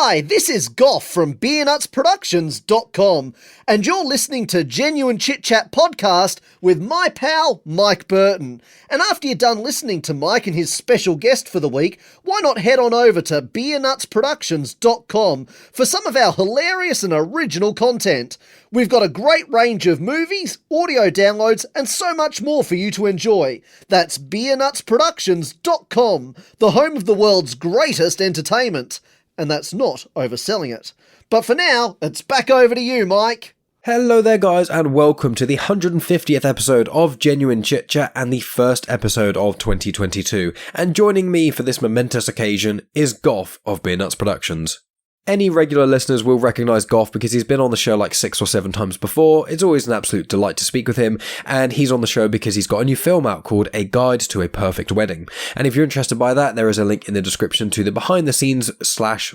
Hi, this is Gough from BeernutsProductions.com, and you're listening to Genuine Chit-Chat podcast with my pal, Mike Brayton. And after you're done listening to Mike and his special guest for the week, why not head on over to BeernutsProductions.com for some of our hilarious and original content. We've got a great range of movies, audio downloads, and so much more for you to enjoy. That's BeernutsProductions.com, the home of the world's greatest entertainment. And that's not overselling it. But for now, it's back over to you, Mike. Hello there, guys, and welcome to the 150th episode of Genuine Chit-Chat and the first episode of 2022. And joining me for this momentous occasion is Gough of Beernuts Productions. Any regular listeners will recognise Gough because he's been on the show like 6 or 7 times before. It's always an absolute delight to speak with him, and he's on the show because he's got a new film out called A Guide to a Perfect Wedding. And if you're interested by that, there is a link in the description to the behind the scenes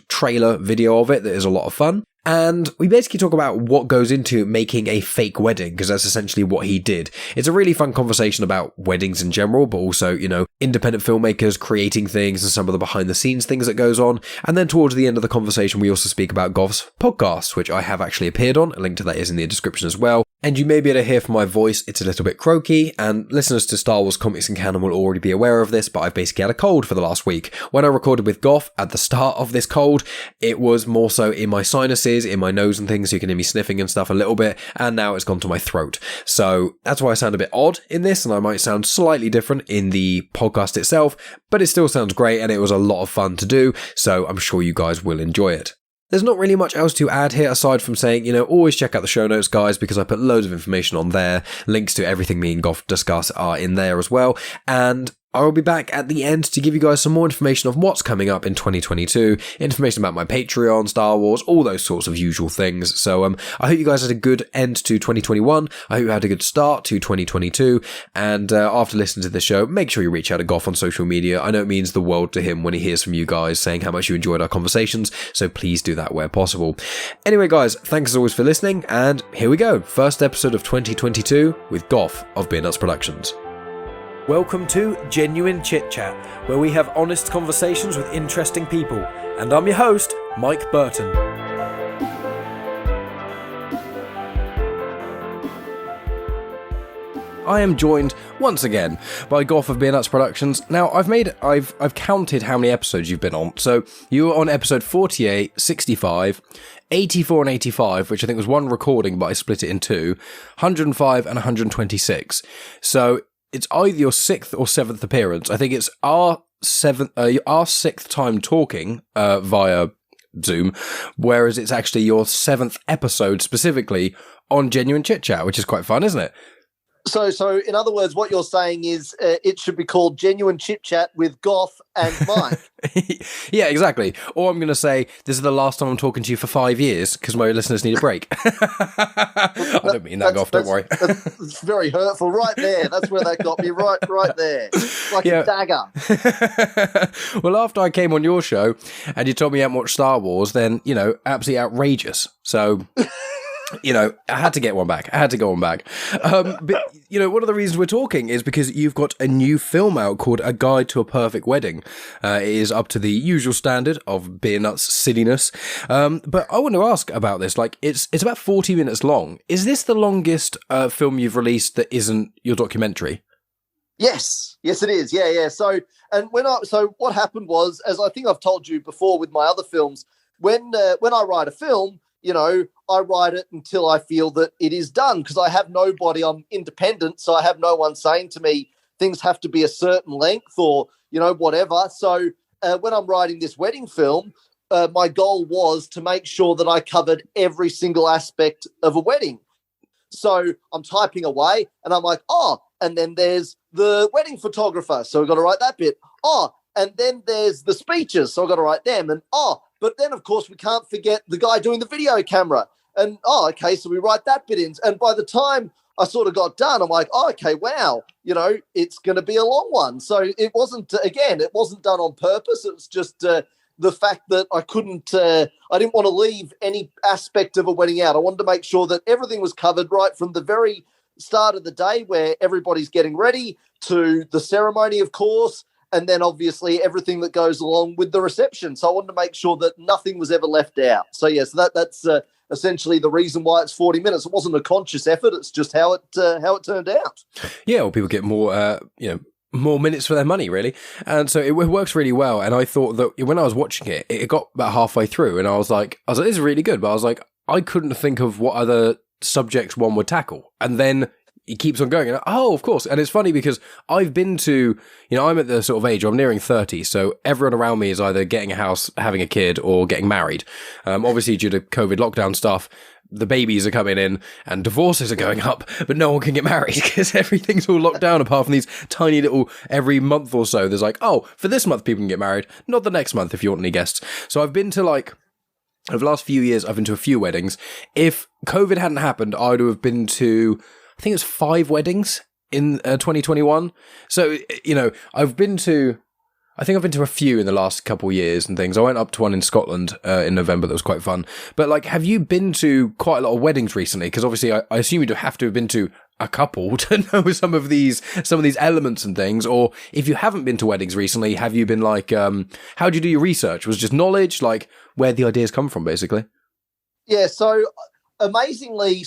/ trailer video of it that is a lot of fun. And we basically talk about what goes into making a fake wedding, because that's essentially what he did. It's a really fun conversation about weddings in general, but also, independent filmmakers creating things and some of the behind the scenes things that goes on. And then towards the end of the conversation, we also speak about Gough's podcast, which I have actually appeared on. A link to that is in the description as well. And you may be able to hear from my voice, it's a little bit croaky, and listeners to Star Wars Comics and Canon will already be aware of this, but I've basically had a cold for the last week. When I recorded with Gough at the start of this cold, it was more so in my sinuses, in my nose and things, so you can hear me sniffing and stuff a little bit, and now it's gone to my throat. So that's why I sound a bit odd in this, and I might sound slightly different in the podcast itself, but it still sounds great, and it was a lot of fun to do, so I'm sure you guys will enjoy it. There's not really much else to add here aside from saying, always check out the show notes, guys, because I put loads of information on there. Links to everything me and Gough discuss are in there as well. And I will be back at the end to give you guys some more information of what's coming up in 2022, information about my Patreon, Star Wars, all those sorts of usual things. So I hope you guys had a good end to 2021. I hope you had a good start to 2022. And after listening to this show, make sure you reach out to Gough on social media. I know it means the world to him when he hears from you guys saying how much you enjoyed our conversations. So please do that where possible. Anyway, guys, thanks as always for listening. And here we go. First episode of 2022 with Gough of Beernuts Productions. Welcome to Genuine Chit-Chat, where we have honest conversations with interesting people. And I'm your host, Mike Burton. I am joined once again by Gough of Beernuts Productions. Now, I've counted how many episodes you've been on. So you were on episode 48, 65, 84 and 85, which I think was one recording, but I split it in 2, 105 and 126. So it's either your 6th or 7th appearance. I think it's our 6th time talking via Zoom, whereas it's actually your 7th episode specifically on Genuine Chit-Chat, which is quite fun, isn't it? So in other words, what you're saying is it should be called Genuine Chit-Chat with Gough and Mike. Yeah, exactly. Or I'm going to say, this is the last time I'm talking to you for 5 years, because my listeners need a break. I don't mean that, Gough, don't worry. That's very hurtful right there. That's where that got me, right there. Like a dagger. Well, after I came on your show, and you told me how much Star Wars, then, absolutely outrageous. So I had to get one back. But, one of the reasons we're talking is because you've got a new film out called A Guide to a Perfect Wedding. It is up to the usual standard of beer nuts silliness. But I want to ask about this. Like, it's about 40 minutes long. Is this the longest film you've released that isn't your documentary? Yes, it is. Yeah. So what happened was, as I think I've told you before with my other films, when I write a film, I write it until I feel that it is done, because I have nobody. I'm independent, so I have no one saying to me things have to be a certain length or, whatever. So when I'm writing this wedding film, my goal was to make sure that I covered every single aspect of a wedding. So I'm typing away and I'm like, and then there's the wedding photographer. So I've got to write that bit. And then there's the speeches. So I've got to write them. And, but then, of course, we can't forget the guy doing the video camera. And, okay, so we write that bit in. And by the time I sort of got done, I'm like, okay, wow, it's going to be a long one. So it wasn't done on purpose. It was just the fact that I didn't want to leave any aspect of a wedding out. I wanted to make sure that everything was covered right from the very start of the day where everybody's getting ready to the ceremony, of course, and then obviously everything that goes along with the reception. So I wanted to make sure that nothing was ever left out. So yes, that's essentially the reason why it's 40 minutes. It wasn't a conscious effort. It's just how it turned out. Yeah, well, people get more, more minutes for their money, really. And so it works really well. And I thought that when I was watching it, it got about halfway through and I was like, this is really good. But I was like, I couldn't think of what other subjects one would tackle. And then it keeps on going. And of course. And it's funny because I've been to, I'm at the sort of age where I'm nearing 30. So everyone around me is either getting a house, having a kid, or getting married. Obviously, due to COVID lockdown stuff, the babies are coming in and divorces are going up, but no one can get married because everything's all locked down apart from these tiny little, every month or so, there's like, for this month people can get married, not the next month if you want any guests. So I've been to over the last few years, I've been to a few weddings. If COVID hadn't happened, I would have been to, I think it was 5 weddings in 2021. So, I've been to a few in the last couple of years and things. I went up to one in Scotland in November that was quite fun. But have you been to quite a lot of weddings recently? Because obviously I assume you'd have to have been to a couple to know some of these elements and things. Or if you haven't been to weddings recently, have you been how do you do your research? Was it just knowledge, where the ideas come from, basically? Yeah, so amazingly,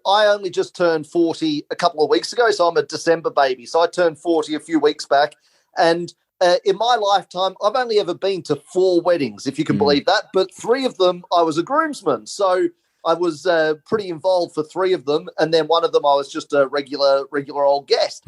I only just turned 40 a couple of weeks ago, so I'm a December baby. So I turned 40 a few weeks back, and in my lifetime, I've only ever been to 4 weddings, if you can believe that, but 3 of them I was a groomsman. So I was pretty involved for 3 of them, and then one of them I was just a regular old guest.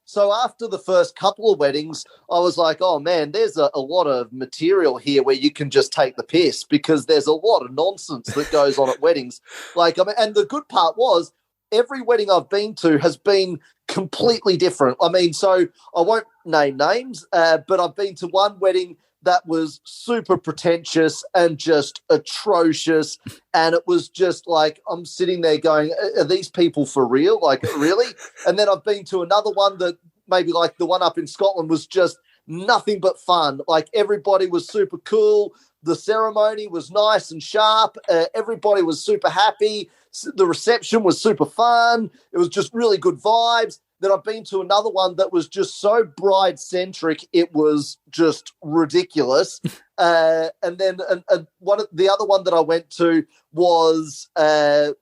So after the first couple of weddings, I was like, oh, man, there's a lot of material here where you can just take the piss because there's a lot of nonsense that goes on at weddings. And the good part was every wedding I've been to has been completely different. So I won't name names, but I've been to one wedding that was super pretentious and just atrocious. And it was just I'm sitting there going, are these people for real? Really? And then I've been to another one that maybe the one up in Scotland was just nothing but fun. Everybody was super cool. The ceremony was nice and sharp. Everybody was super happy. The reception was super fun. It was just really good vibes. Then I've been to another one that was just so bride-centric, it was just ridiculous. And then the other one that I went to was, how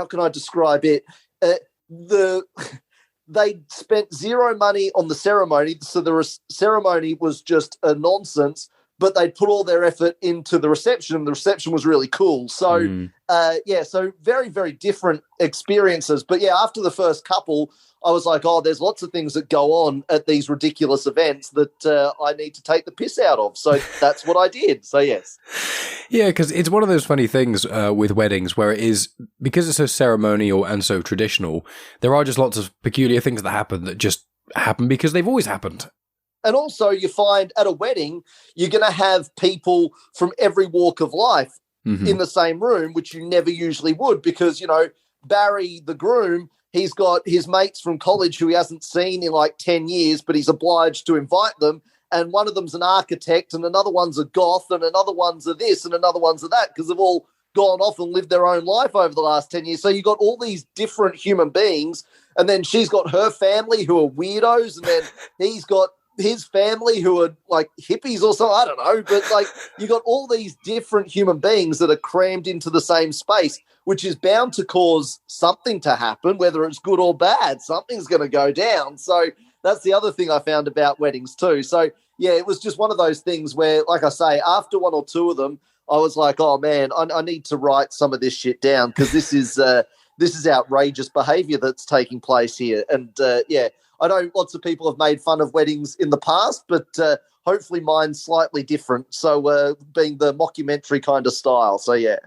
can I describe it? They spent 0 money on the ceremony, so the ceremony was just a nonsense, but they put all their effort into the reception. The reception was really cool. So, so very, very different experiences. But, after the first couple, I was like, there's lots of things that go on at these ridiculous events that I need to take the piss out of. So that's what I did. So, yes. Yeah, because it's one of those funny things with weddings where it is, because it's so ceremonial and so traditional, there are just lots of peculiar things that happen that just happen because they've always happened. And also you find at a wedding, you're going to have people from every walk of life in the same room, which you never usually would because, Barry, the groom, he's got his mates from college who he hasn't seen in 10 years, but he's obliged to invite them. And one of them's an architect and another one's a goth and another one's a this and another one's a that because they've all gone off and lived their own life over the last 10 years. So you've got all these different human beings. And then she's got her family who are weirdos. And then he's got his family who are hippies or something. I don't know. But you got all these different human beings that are crammed into the same space, which is bound to cause something to happen, whether it's good or bad. Something's going to go down. So that's the other thing I found about weddings too. So, it was just one of those things where, like I say, after 1 or 2 of them, I was like, oh, man, I need to write some of this shit down because this is outrageous behavior that's taking place here. And, I know lots of people have made fun of weddings in the past, but hopefully mine's slightly different. So being the mockumentary kind of style. So, yeah.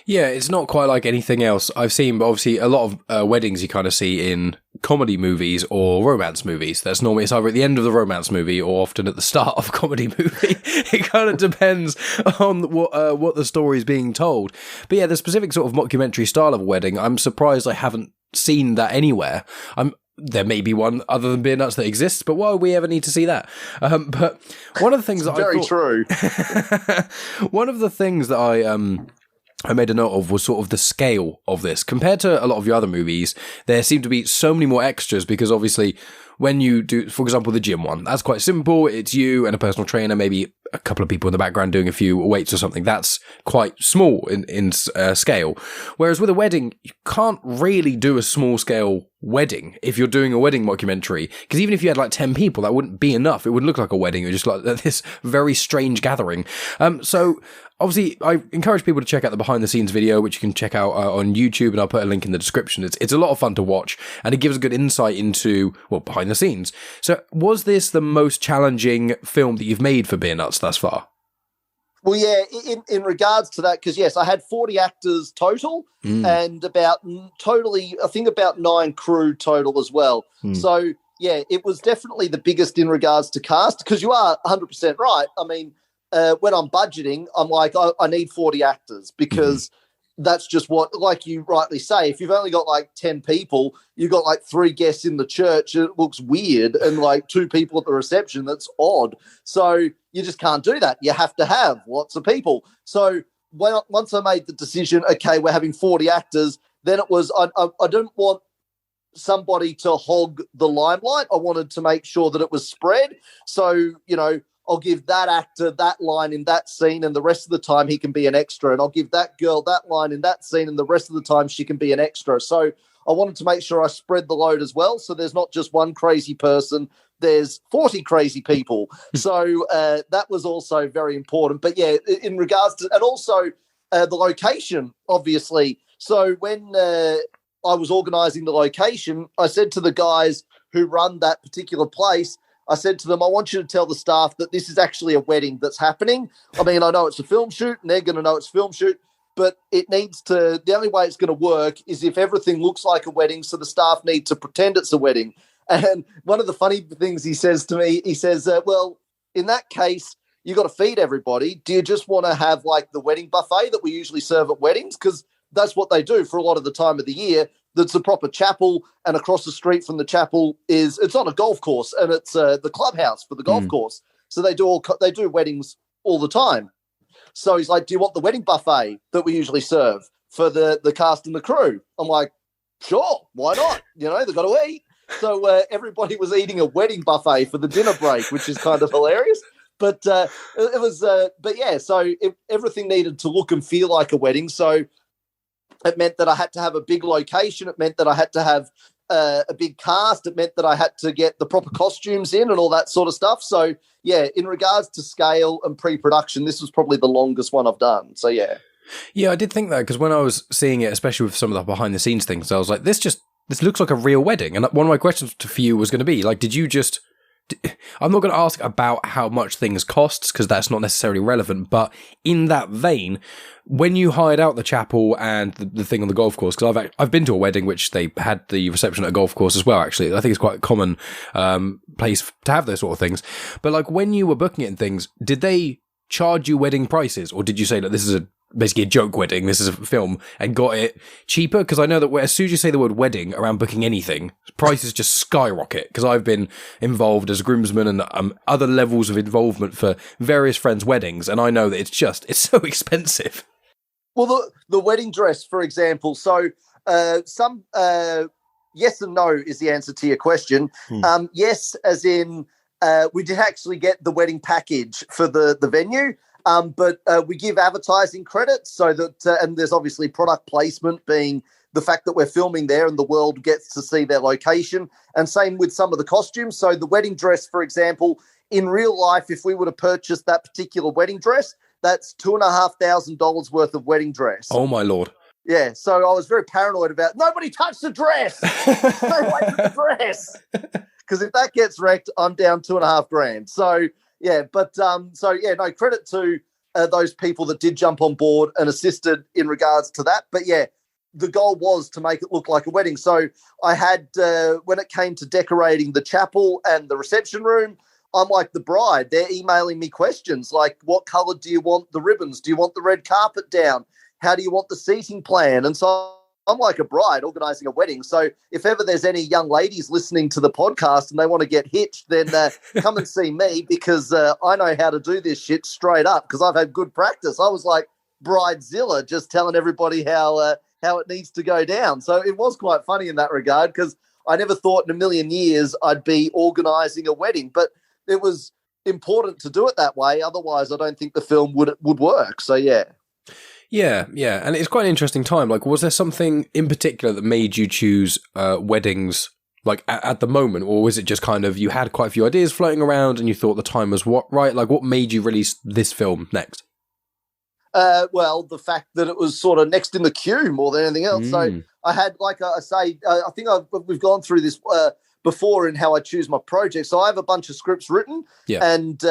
Yeah, it's not quite like anything else I've seen, but obviously a lot of weddings you kind of see in comedy movies or romance movies. That's normally it's either at the end of the romance movie or often at the start of a comedy movie. It kind of depends on what the story is being told. But yeah, the specific sort of mockumentary style of a wedding, I'm surprised I haven't seen that anywhere. There may be one other than Beernuts that exists, but why would we ever need to see that? But one of the things that very true. One of the things that I made a note of was sort of the scale of this. Compared to a lot of your other movies, there seem to be so many more extras because obviously when you do, for example, the gym one, that's quite simple. It's you and a personal trainer, maybe a couple of people in the background doing a few weights or something. That's quite small in scale. Whereas with a wedding, you can't really do a small scale wedding if you're doing a wedding mockumentary, because even if you had like 10 people, that wouldn't be enough. It wouldn't look like a wedding. It would just like this very strange gathering. So obviously, I encourage people to check out the behind the scenes video, which you can check out on YouTube, and I'll put a link in the description. It's a lot of fun to watch, and it gives a good insight into, well, behind the scenes. So was this the most challenging film that you've made for Beernuts thus far? Well, yeah, in regards to that, because, yes, I had 40 actors total and about 9 crew total as well. So, yeah, it was definitely the biggest in regards to cast, because you are 100% right. I mean, when I'm budgeting, I'm like, I need 40 actors, because that's just what, like you rightly say, if you've only got like 10 people, you've got like 3 guests in the church, it looks weird, and like 2 people at the reception, that's odd. So you just can't do that. You have to have lots of people. So once I made the decision, okay, we're having 40 actors, then it was, I didn't want somebody to hog the limelight. I wanted to make sure that it was spread. So, you know, I'll give that actor that line in that scene, and the rest of the time he can be an extra. And I'll give that girl that line in that scene, and the rest of the time she can be an extra. So I wanted to make sure I spread the load as well. So there's not just one crazy person, there's 40 crazy people. So that was also very important. But yeah, in regards to, and also the location, obviously. So when I was organising the location, I said to the guys who run that particular place, I said to them, I want you to tell the staff that this is actually a wedding that's happening. I mean, I know it's a film shoot, and they're going to know it's a film shoot, but it needs to, the only way it's going to work is if everything looks like a wedding, so the staff need to pretend it's a wedding. And one of the funny things he says to me, he says, well, in that case, you got to feed everybody. Do you just want to have like the wedding buffet that we usually serve at weddings? Because that's what they do for a lot of the time of the year. That's a proper chapel, and across the street from the chapel it's on a golf course, and it's the clubhouse for the golf course. So they do weddings all the time. So he's like, do you want the wedding buffet that we usually serve for the cast and the crew? I'm like, sure, why not? You know, they've got to eat. So everybody was eating a wedding buffet for the dinner break, which is kind of hilarious. But it was, but yeah, so everything needed to look and feel like a wedding. So it meant that I had to have a big location. It meant that I had to have a big cast. It meant that I had to get the proper costumes in and all that sort of stuff. So, yeah, in regards to scale and pre-production, this was probably the longest one I've done. So, yeah. Yeah, I did think that, because when I was seeing it, especially with some of the behind-the-scenes things, I was like, this looks like a real wedding. And one of my questions for you was going to be, like, did you just... I'm not going to ask about how much things costs, because that's not necessarily relevant, but in that vein, when you hired out the chapel and the thing on the golf course, because I've been to a wedding which they had the reception at a golf course as well, actually. I think it's quite a common place to have those sort of things. But like, when you were booking it and things, did they charge you wedding prices, or did you say that this is basically a joke wedding, this is a film, and got it cheaper? Because I know that as soon as you say the word wedding around booking anything, prices just skyrocket, because I've been involved as a groomsman and other levels of involvement for various friends' weddings, and I know that it's so expensive. Well, the wedding dress, for example, so some yes and no is the answer to your question. Yes, as in we did actually get the wedding package for the venue, but we give advertising credit, so that and there's obviously product placement, being the fact that we're filming there and the world gets to see their location, and same with some of the costumes. So the wedding dress, for example, in real life, if we were to purchase that particular wedding dress, that's $2,500 worth of wedding dress. Oh, my Lord. Yeah, so I was very paranoid about, nobody touch the dress. Stay away from the dress. Because if that gets wrecked, I'm down $2,500. So, yeah, but, no, credit to those people that did jump on board and assisted in regards to that. But, yeah, the goal was to make it look like a wedding. So I had, when it came to decorating the chapel and the reception room, I'm like the bride. They're emailing me questions like, what colour do you want the ribbons? Do you want the red carpet down? How do you want the seating plan? And so I'm like a bride organising a wedding. So if ever there's any young ladies listening to the podcast and they want to get hitched, then come and see me, because I know how to do this shit straight up, because I've had good practice. I was like Bridezilla, just telling everybody how it needs to go down. So it was quite funny in that regard, because I never thought in a million years I'd be organising a wedding, but it was important to do it that way. Otherwise, I don't think the film would work. So, yeah. Yeah, and it's quite an interesting time. Like, was there something in particular that made you choose weddings, like, at the moment? Or was it just kind of, you had quite a few ideas floating around and you thought the time was right? Like, what made you release this film next? Well, the fact that it was sort of next in the queue more than anything else. So I had, like I say, I think we've gone through this before in how I choose my projects. So I have a bunch of scripts written, and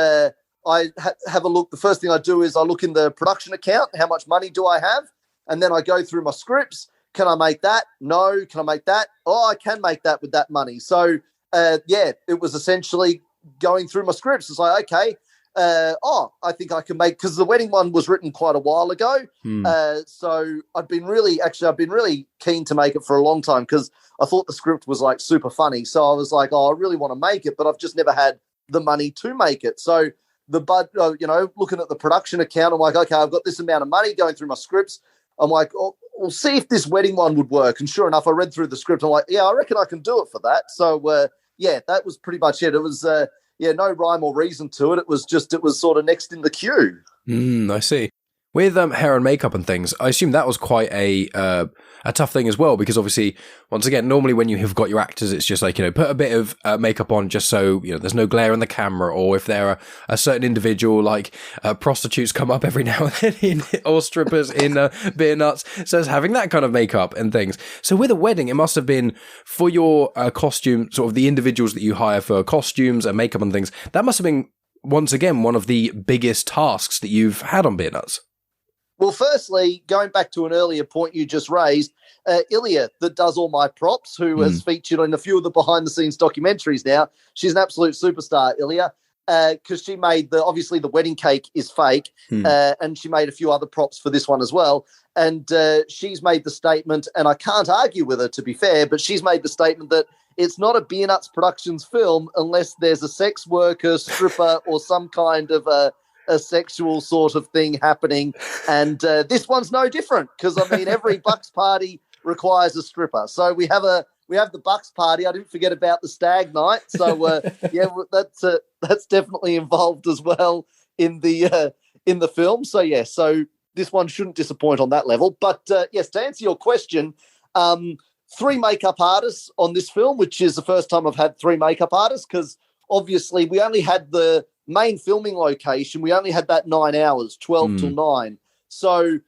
I have a look. The first thing I do is I look in the production account, how much money do I have? And then I go through my scripts. Can I make that? No. Can I make that? Oh, I can make that with that money. So, it was essentially going through my scripts. It's like, okay, I think I can make, because the wedding one was written quite a while ago. So I've been really keen to make it for a long time because I thought the script was like super funny. So I was like, I really want to make it, but I've just never had the money to make it. So looking at the production account, I'm like, okay, I've got this amount of money going through my scripts. I'm like, we'll see if this wedding one would work. And sure enough, I read through the script. I'm like, yeah, I reckon I can do it for that. So, that was pretty much it. It was, no rhyme or reason to it. It was sort of next in the queue. I see. With hair and makeup and things, I assume that was quite a tough thing as well, because obviously, once again, normally when you have got your actors, it's just like, put a bit of makeup on just so, there's no glare in the camera, or if there are a certain individual, like prostitutes come up every now and then, or strippers in beer nuts, so it's having that kind of makeup and things. So with a wedding, it must have been, for your costume, sort of the individuals that you hire for costumes and makeup and things, that must have been, once again, one of the biggest tasks that you've had on Beer Nuts. Well, firstly, going back to an earlier point you just raised, Ilya, that does all my props, who has featured in a few of the behind-the-scenes documentaries now. She's an absolute superstar, Ilya, because she made obviously the wedding cake is fake, and she made a few other props for this one as well. And she's made the statement, and I can't argue with her, to be fair, but she's made the statement that it's not a Beernuts Productions film unless there's a sex worker, stripper, or some kind of a sexual sort of thing happening, and this one's no different, because I mean every Bucks party requires a stripper. So we have the Bucks party. I didn't forget about the stag night. So that's definitely involved as well in the film. So so this one shouldn't disappoint on that level. But yes, to answer your question, 3 makeup artists on this film, which is the first time I've had 3 makeup artists, because obviously we only had the main filming location, we only had that 9 hours, 12 till 9. So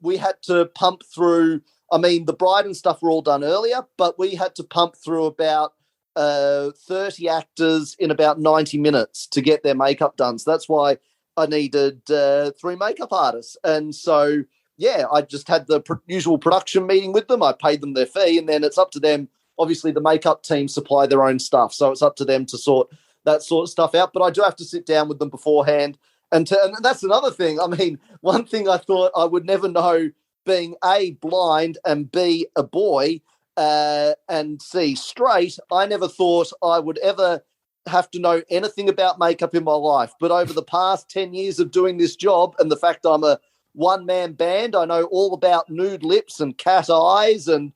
we had to pump through, I mean, the bride and stuff were all done earlier, but we had to pump through about 30 actors in about 90 minutes to get their makeup done. So that's why I needed 3 makeup artists. And so, I just had the usual production meeting with them. I paid them their fee, and then it's up to them. Obviously, the makeup team supply their own stuff, so it's up to them to sort that sort of stuff out. But I do have to sit down with them beforehand. And that's another thing. I mean, one thing I thought I would never know, being A, blind, and B, a boy, and C, straight, I never thought I would ever have to know anything about makeup in my life. But over the past 10 years of doing this job, and the fact I'm a one-man band, I know all about nude lips and cat eyes and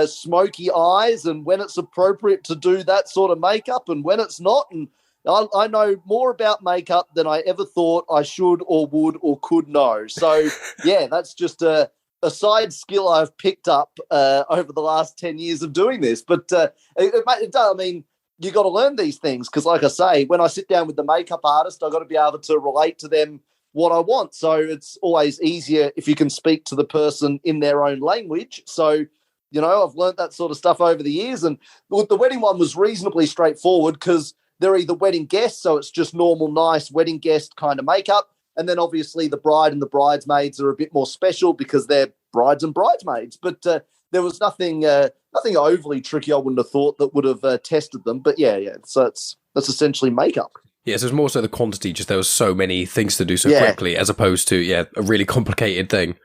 smoky eyes, and when it's appropriate to do that sort of makeup and when it's not. And I know more about makeup than I ever thought I should or would or could know. So, that's just a side skill I've picked up over the last 10 years of doing this. But I mean, you got to learn these things, because like I say, when I sit down with the makeup artist, I've got to be able to relate to them what I want. So it's always easier if you can speak to the person in their own language. So, I've learned that sort of stuff over the years. And the wedding one was reasonably straightforward, because they're either wedding guests, so it's just normal, nice wedding guest kind of makeup. And then obviously the bride and the bridesmaids are a bit more special because they're brides and bridesmaids. But there was nothing overly tricky, I wouldn't have thought, that would have tested them. But so that's essentially makeup. Yes, it was more so the quantity, just there was so many things to do so quickly, as opposed to, a really complicated thing.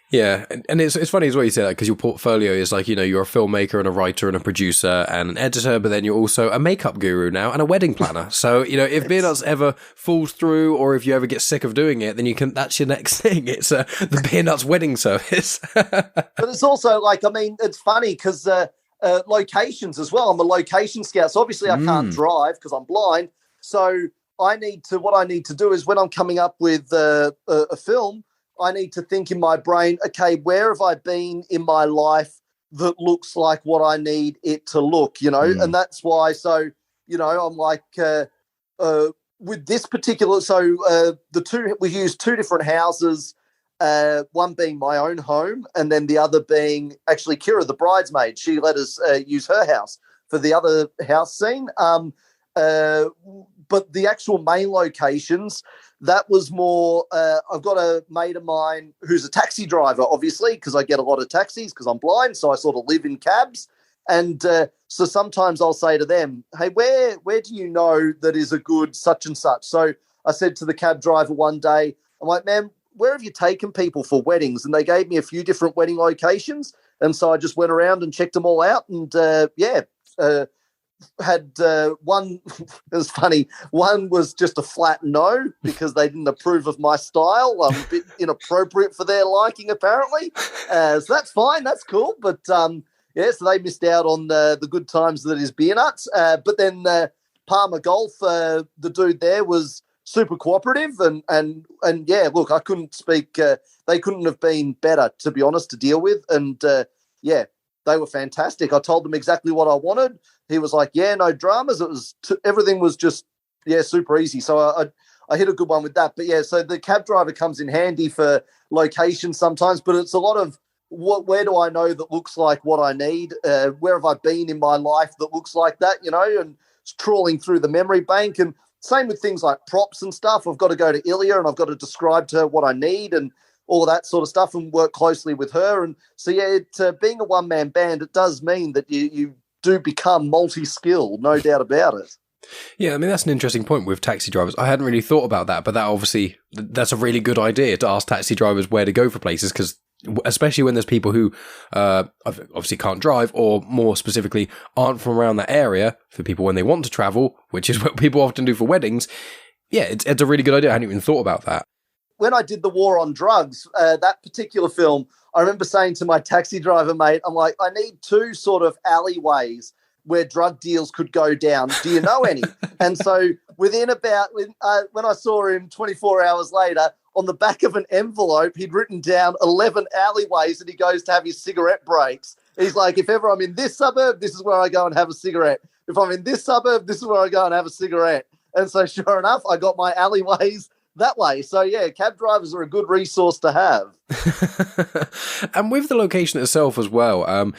Yeah, and it's funny as well you say that, because your portfolio is like, you're a filmmaker and a writer and a producer and an editor, but then you're also a makeup guru now and a wedding planner. So, if Beer Nuts ever falls through, or if you ever get sick of doing it, then that's your next thing. It's the Beer Nuts wedding service. But it's also like, I mean, it's funny because locations as well. I'm a location scout. So obviously I can't drive because I'm blind. So what I need to do is when I'm coming up with a film, I need to think in my brain, okay, where have I been in my life that looks like what I need it to look, And that's why, so, I'm like, with this particular, we used two different houses, one being my own home and then the other being actually Kira, the bridesmaid. She let us use her house for the other house scene. But the actual main locations, that was more, I've got a mate of mine who's a taxi driver, obviously, because I get a lot of taxis because I'm blind, so I sort of live in cabs. And so sometimes I'll say to them, hey, where do you know that is a good such and such? So I said to the cab driver one day, I'm like, man, where have you taken people for weddings? And they gave me a few different wedding locations. And so I just went around and checked them all out. And, had one, it was funny, one was just a flat no because they didn't approve of my style. I'm a bit inappropriate for their liking, apparently. So that's fine, that's cool. But, so they missed out on the good times that is beer nuts. But then Palmer Golf, the dude there was super cooperative. And yeah, look, I couldn't speak. They couldn't have been better, to be honest, to deal with. And, they were fantastic. I told them exactly what I wanted. He was like, yeah, no dramas. It was everything was just, super easy. So I hit a good one with that. But, so the cab driver comes in handy for locations sometimes, but it's a lot of where do I know that looks like what I need? Where have I been in my life that looks like that, and trawling through the memory bank. And same with things like props and stuff. I've got to go to Ilya and I've got to describe to her what I need and all of that sort of stuff and work closely with her. And so, being a one-man band, it does mean that you do become multi-skilled, no doubt about it. Yeah, I mean, that's an interesting point with taxi drivers. I hadn't really thought about that, but that's a really good idea to ask taxi drivers where to go for places, because especially when there's people who obviously can't drive, or more specifically aren't from around that area, for people when they want to travel, which is what people often do for weddings. Yeah, it's a really good idea. I hadn't even thought about that. When I did the War on Drugs, that particular film, I remember saying to my taxi driver mate, I'm like, I need two sort of alleyways where drug deals could go down. Do you know any? And so when I saw him 24 hours later, on the back of an envelope, he'd written down 11 alleyways that he goes to have his cigarette breaks. He's like, if ever I'm in this suburb, this is where I go and have a cigarette. If I'm in this suburb, this is where I go and have a cigarette. And so sure enough, I got my alleyways that way. So, cab drivers are a good resource to have. And with the location itself as well,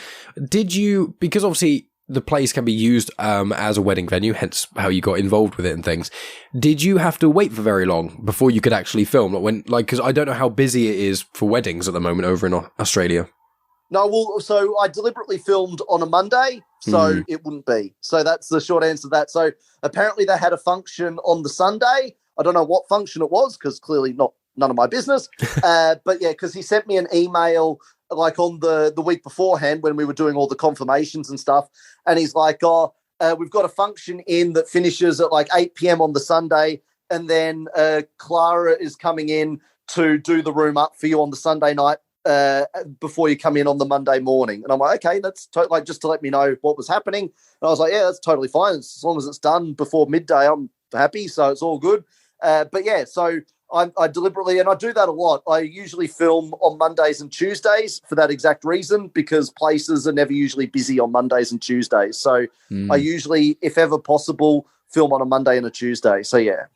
did you, because obviously the place can be used as a wedding venue, hence how you got involved with it and things, did you have to wait for very long before you could actually film? Because I don't know how busy it is for weddings at the moment over in Australia. No, well, so I deliberately filmed on a Monday, so it wouldn't be. So that's the short answer to that. So apparently they had a function on the Sunday. I don't know what function it was because clearly none of my business. But because he sent me an email like on the week beforehand when we were doing all the confirmations and stuff. And he's like, we've got a function in that finishes at like 8 p.m. on the Sunday. And then Clara is coming in to do the room up for you on the Sunday night before you come in on the Monday morning. And I'm like, okay, that's like just to let me know what was happening. And I was like, yeah, that's totally fine. As long as it's done before midday, I'm happy. So it's all good. So I deliberately, and I do that a lot, I usually film on Mondays and Tuesdays for that exact reason, because places are never usually busy on Mondays and Tuesdays. So I usually, if ever possible, film on a Monday and a Tuesday. So, yeah.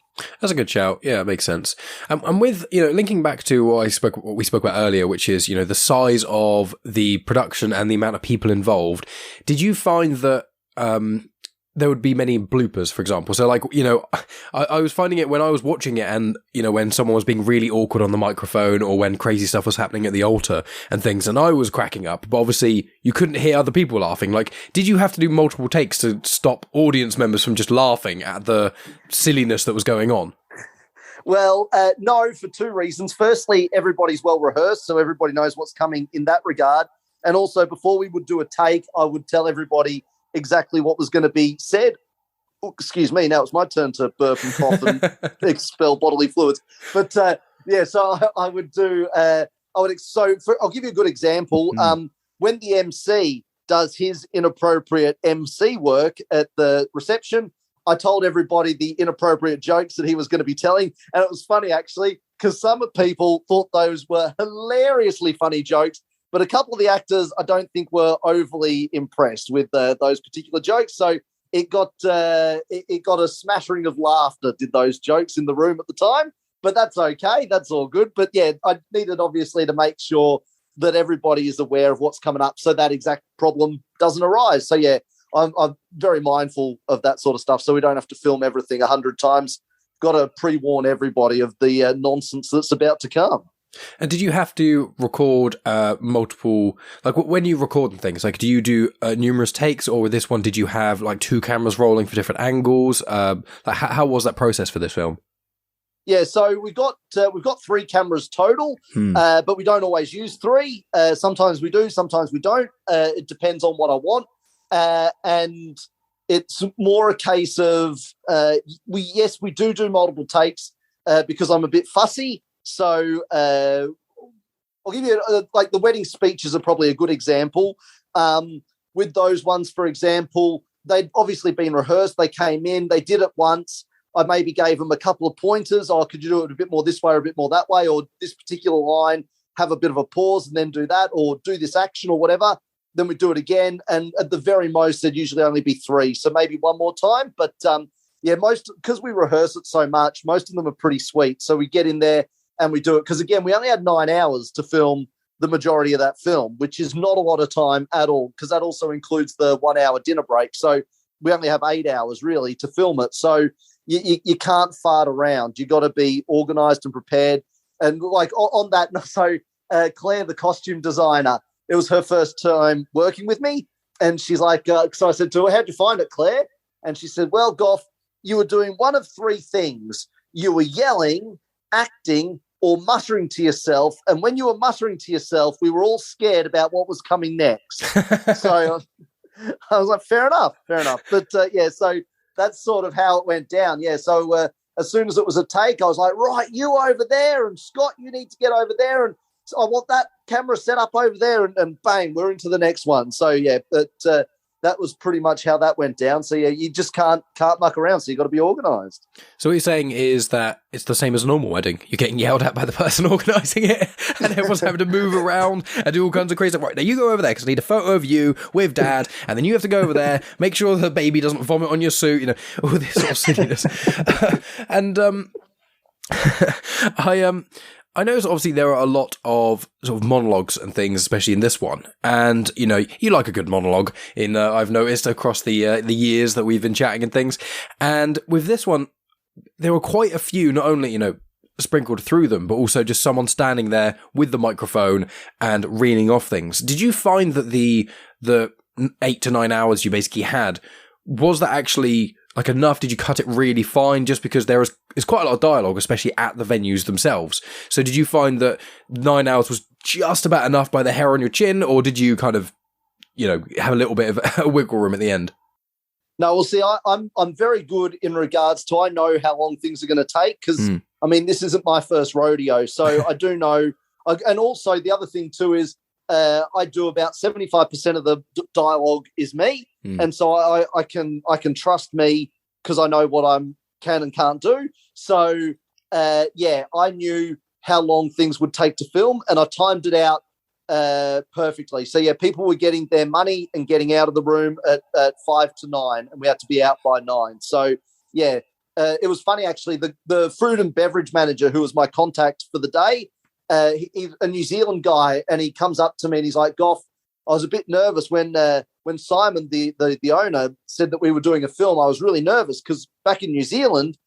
That's a good shout. Yeah, it makes sense. And with, linking back to what we spoke about earlier, which is, the size of the production and the amount of people involved, did you find that there would be many bloopers, for example? So, I was finding it when I was watching it and, when someone was being really awkward on the microphone or when crazy stuff was happening at the altar and things, and I was cracking up, but obviously you couldn't hear other people laughing. Like, did you have to do multiple takes to stop audience members from just laughing at the silliness that was going on? Well, no, for two reasons. Firstly, everybody's well rehearsed, so everybody knows what's coming in that regard. And also, before we would do a take, I would tell everybody exactly what was going to be said. Oh, excuse me, now it's my turn to burp and cough and expel bodily fluids. But so I would do. I'll give you a good example. When the MC does his inappropriate MC work at the reception, I told everybody the inappropriate jokes that he was going to be telling. And it was funny, actually, because some people thought those were hilariously funny jokes, but a couple of the actors I don't think were overly impressed with those particular jokes. So it got a smattering of laughter, did those jokes in the room at the time. But that's okay. That's all good. But, yeah, I needed, obviously, to make sure that everybody is aware of what's coming up so that exact problem doesn't arise. So, yeah, I'm very mindful of that sort of stuff so we don't have to film everything 100 times. Got to pre-warn everybody of the nonsense that's about to come. And did you have to record multiple, like when you record things, like do you do numerous takes, or with this one, did you have like 2 cameras rolling for different angles? Like how was that process for this film? Yeah, so we've got 3 cameras total, but we don't always use 3. Sometimes we do, sometimes we don't. It depends on what I want. And it's more a case of we do multiple takes because I'm a bit fussy. So I'll give you like the wedding speeches are probably a good example. With those ones, for example, they'd obviously been rehearsed. They came in, they did it once. I maybe gave them a couple of pointers. Oh, could you do it a bit more this way or a bit more that way, or this particular line, have a bit of a pause and then do that, or do this action or whatever. Then we do it again, and at the very most, there'd usually only be 3, so maybe one more time. But, because we rehearse it so much, most of them are pretty sweet. So we get in there and we do it. Because, again, we only had 9 hours to film the majority of that film, which is not a lot of time at all, because that also includes the 1-hour dinner break. So we only have 8 hours, really, to film it. So you can't fart around. You got to be organised and prepared. And, like, on that, so Claire, the costume designer, it was her first time working with me. And she's like, so I said to her, how'd you find it, Claire? And she said, well, Gough, you were doing one of 3 things. You were yelling, acting, or muttering to yourself. And when you were muttering to yourself, we were all scared about what was coming next. So I was like, fair enough. But, so that's sort of how it went down. Yeah, so as soon as it was a take, I was like, right, you over there, and Scott, you need to get over there, and so I want that camera set up over there, and bang, we're into the next one. So, yeah, but that was pretty much how that went down. So, yeah, you just can't muck around, so you've got to be organised. So what you're saying is that it's the same as a normal wedding. You're getting yelled at by the person organising it, and everyone's having to move around and do all kinds of crazy stuff. Right, now you go over there because I need a photo of you with Dad, and then you have to go over there, make sure the baby doesn't vomit on your suit, all this sort of silliness. And I know obviously there are a lot of sort of monologues and things, especially in this one. And, you like a good monologue I've noticed across the years that we've been chatting and things. And with this one, there were quite a few, not only, sprinkled through them, but also just someone standing there with the microphone and reeling off things. Did you find that the 8 to 9 hours you basically had, was that actually like enough? Did you cut it really fine? Just because there's quite a lot of dialogue, especially at the venues themselves. So did you find that 9 hours was just about enough by the hair on your chin, or did you kind of, have a little bit of a wiggle room at the end? No, well, see, I'm very good in regards to I know how long things are going to take because, I mean, this isn't my first rodeo. So I do know. And also the other thing too is I do about 75% of the dialogue is me. And so I can trust me because I know what I can and can't do. So, I knew how long things would take to film and I timed it out perfectly. So, people were getting their money and getting out of the room at 5 to 9 and we had to be out by 9. So, it was funny, actually. The food and beverage manager, who was my contact for the day, he's a New Zealand guy, and he comes up to me and he's like, Gough, I was a bit nervous when Simon, the owner, said that we were doing a film. I was really nervous because back in New Zealand,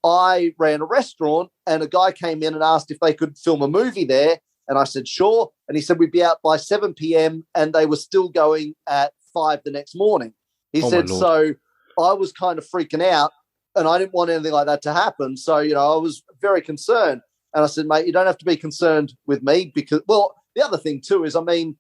I ran a restaurant and a guy came in and asked if they could film a movie there. And I said, sure. And he said, we'd be out by 7 p.m. and they were still going at 5 the next morning. He said, so I was kind of freaking out and I didn't want anything like that to happen. So, I was very concerned. And I said, mate, you don't have to be concerned with me because, well, the other thing too is, I mean,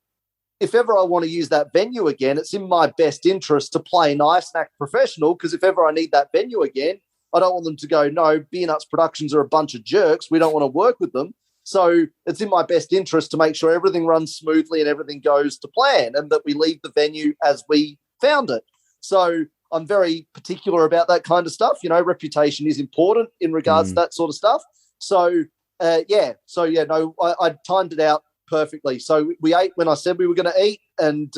if ever I want to use that venue again, it's in my best interest to play nice and act professional because if ever I need that venue again, I don't want them to go, no, Beernuts Productions are a bunch of jerks. We don't want to work with them. So it's in my best interest to make sure everything runs smoothly and everything goes to plan and that we leave the venue as we found it. So I'm very particular about that kind of stuff. You know, reputation is important in regards to that sort of stuff. So, I timed it out perfectly. So we ate when I said we were going to eat, and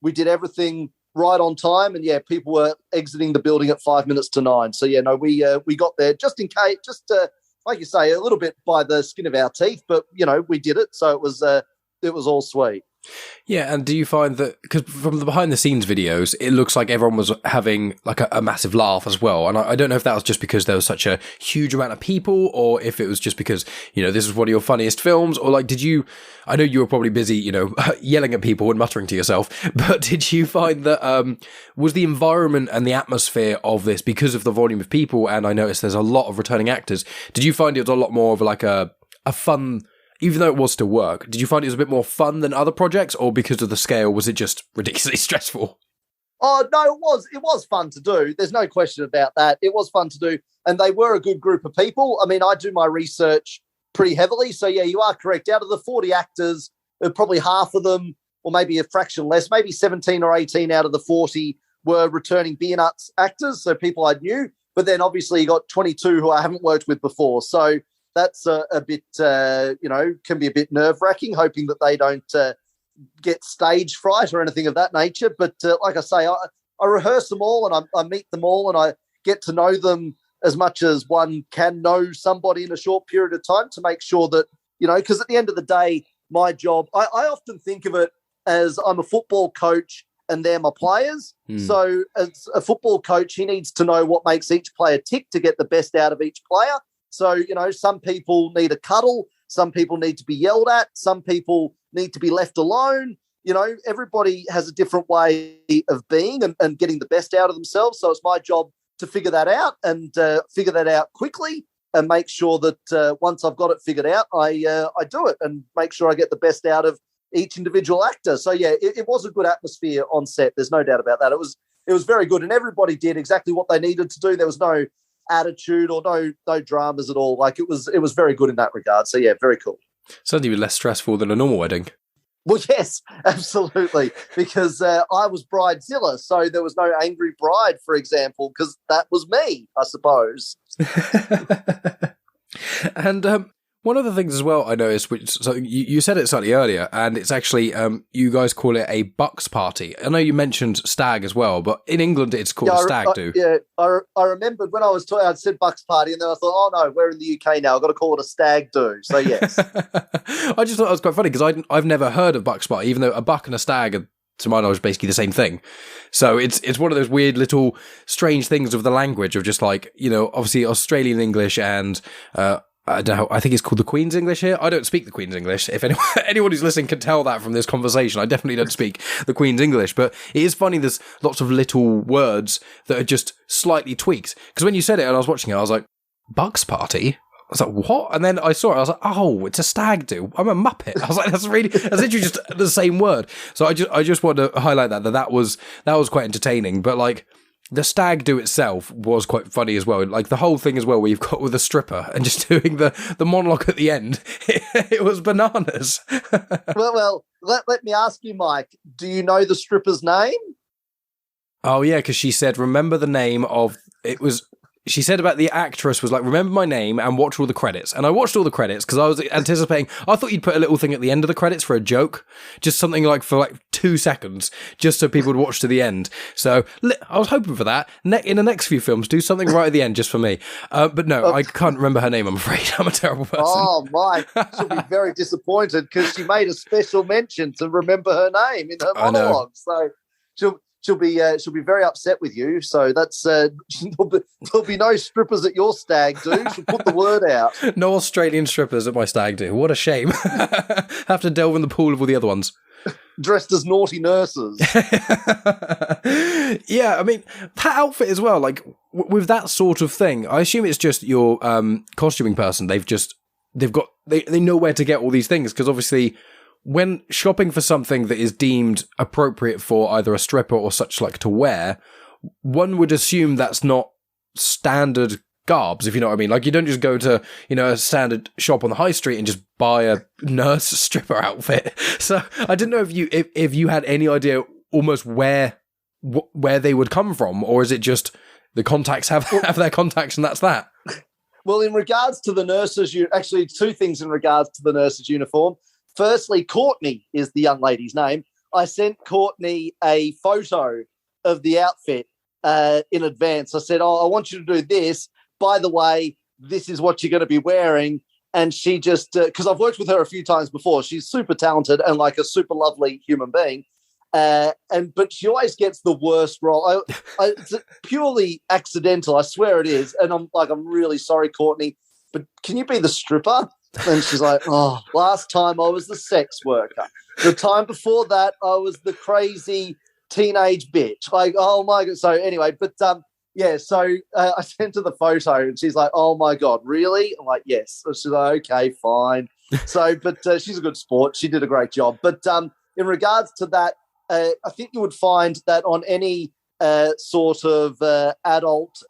we did everything right on time. And, people were exiting the building at 5 minutes to 9. So, we got there just in case, like you say, a little bit by the skin of our teeth, but, we did it. So it was all sweet. Yeah, and do you find that, because from the behind-the-scenes videos, it looks like everyone was having like a massive laugh as well, and I don't know if that was just because there was such a huge amount of people, or if it was just because, this is one of your funniest films, or like, I know you were probably busy, yelling at people and muttering to yourself, but did you find that, was the environment and the atmosphere of this, because of the volume of people, and I noticed there's a lot of returning actors, did you find it was a lot more of like a fun... Even though it was still work, did you find it was a bit more fun than other projects, or because of the scale, was it just ridiculously stressful? Oh, no, it was fun to do. There's no question about that. It was fun to do, and they were a good group of people. I mean, I do my research pretty heavily, so yeah, you are correct. Out of the 40 actors, probably half of them, or maybe a fraction less, maybe 17 or 18 out of the 40 were returning Beernuts actors, so people I knew, but then obviously you got 22 who I haven't worked with before, so that's a bit, can be a bit nerve-wracking, hoping that they don't get stage fright or anything of that nature. But like I say, I rehearse them all, and I meet them all, and I get to know them as much as one can know somebody in a short period of time, to make sure that, because at the end of the day, my job, I often think of it as I'm a football coach and they're my players. So as a football coach, he needs to know what makes each player tick to get the best out of each player. So, some people need a cuddle, some people need to be yelled at, some people need to be left alone. Everybody has a different way of being and getting the best out of themselves. So it's my job to figure that out, and figure that out quickly, and make sure that once I've got it figured out, I do it and make sure I get the best out of each individual actor. So, yeah, it was a good atmosphere on set. There's no doubt about that. It was very good, and everybody did exactly what they needed to do. There was no attitude or no dramas at all. Like, it was very good in that regard. So yeah, very cool. Sounds even less stressful than a normal wedding. Well, yes, absolutely, because I was bridezilla, so there was no angry bride, for example, because that was me, I suppose. And one of the things as well I noticed, so you said it slightly earlier, and it's actually, you guys call it a bucks party. I know you mentioned stag as well, but in England it's called a stag do. I remembered when I was talking, I'd said bucks party, and then I thought, oh no, we're in the UK now, I've got to call it a stag do. So yes. I just thought it was quite funny, because I've never heard of bucks party, even though a buck and a stag are, to my knowledge, basically the same thing. So it's one of those weird little strange things of the language, of just like, obviously Australian English and I don't know, I think it's called the Queen's English here. I don't speak the Queen's English. If anyone who's listening can tell that from this conversation, I definitely don't speak the Queen's English. But it is funny, there's lots of little words that are just slightly tweaked. Because when you said it and I was watching it, I was like, bucks party? I was like, what? And then I saw it, I was like, oh, it's a stag do. I'm a Muppet. I was like, that's literally just the same word. So I just wanted to highlight that was quite entertaining. But like, the stag do itself was quite funny as well. Like the whole thing as well, where you've got with the stripper and just doing the monologue at the end. It was bananas. well, let me ask you, Mike, do you know the stripper's name? Oh yeah, because she said, remember the name of, it was, she said about the actress was like, remember my name and watch all the credits. And I watched all the credits because I was anticipating, I thought you'd put a little thing at the end of the credits for a joke, just something like for like 2 seconds, just so people would watch to the end. So I was hoping for that. In the next few films, do something right at the end just for me. But no, I can't remember her name, I'm afraid. I'm a terrible person. Oh, Mike, she'll be very disappointed because she made a special mention to remember her name in her monologue. So she'll be very upset with you. So that's there'll be no strippers at your stag do. She'll put the word out. No Australian strippers at my stag do. What a shame. Have to delve in the pool of all the other ones. Dressed as naughty nurses. Yeah, I mean, that outfit as well, like with that sort of thing, I assume it's just your costuming person. They know where to get all these things, because obviously when shopping for something that is deemed appropriate for either a stripper or such like to wear, one would assume that's not standard garbs, if you know what I mean. Like, you don't just go to, a standard shop on the high street and just buy a nurse stripper outfit. So I didn't know if you had any idea almost where they would come from, or is it just the contacts have their contacts and that's that? Well, in regards to the nurses, actually two things in regards to the nurses' uniform. Firstly, Courtney is the young lady's name. I sent Courtney a photo of the outfit in advance. I said, I want you to do this. By the way, this is what you're going to be wearing. And she just, because I've worked with her a few times before, she's super talented and like a super lovely human being. But she always gets the worst role. It's purely accidental. I swear it is. And I'm really sorry, Courtney, but can you be the stripper? And she's like, last time I was the sex worker. The time before that, I was the crazy teenage bitch. Like, oh my God. So anyway, but I sent her the photo and she's like, oh my God, really? I'm like, yes. So she's like, okay, fine. So, but she's a good sport. She did a great job. But in regards to that, I think you would find that on any sort of adult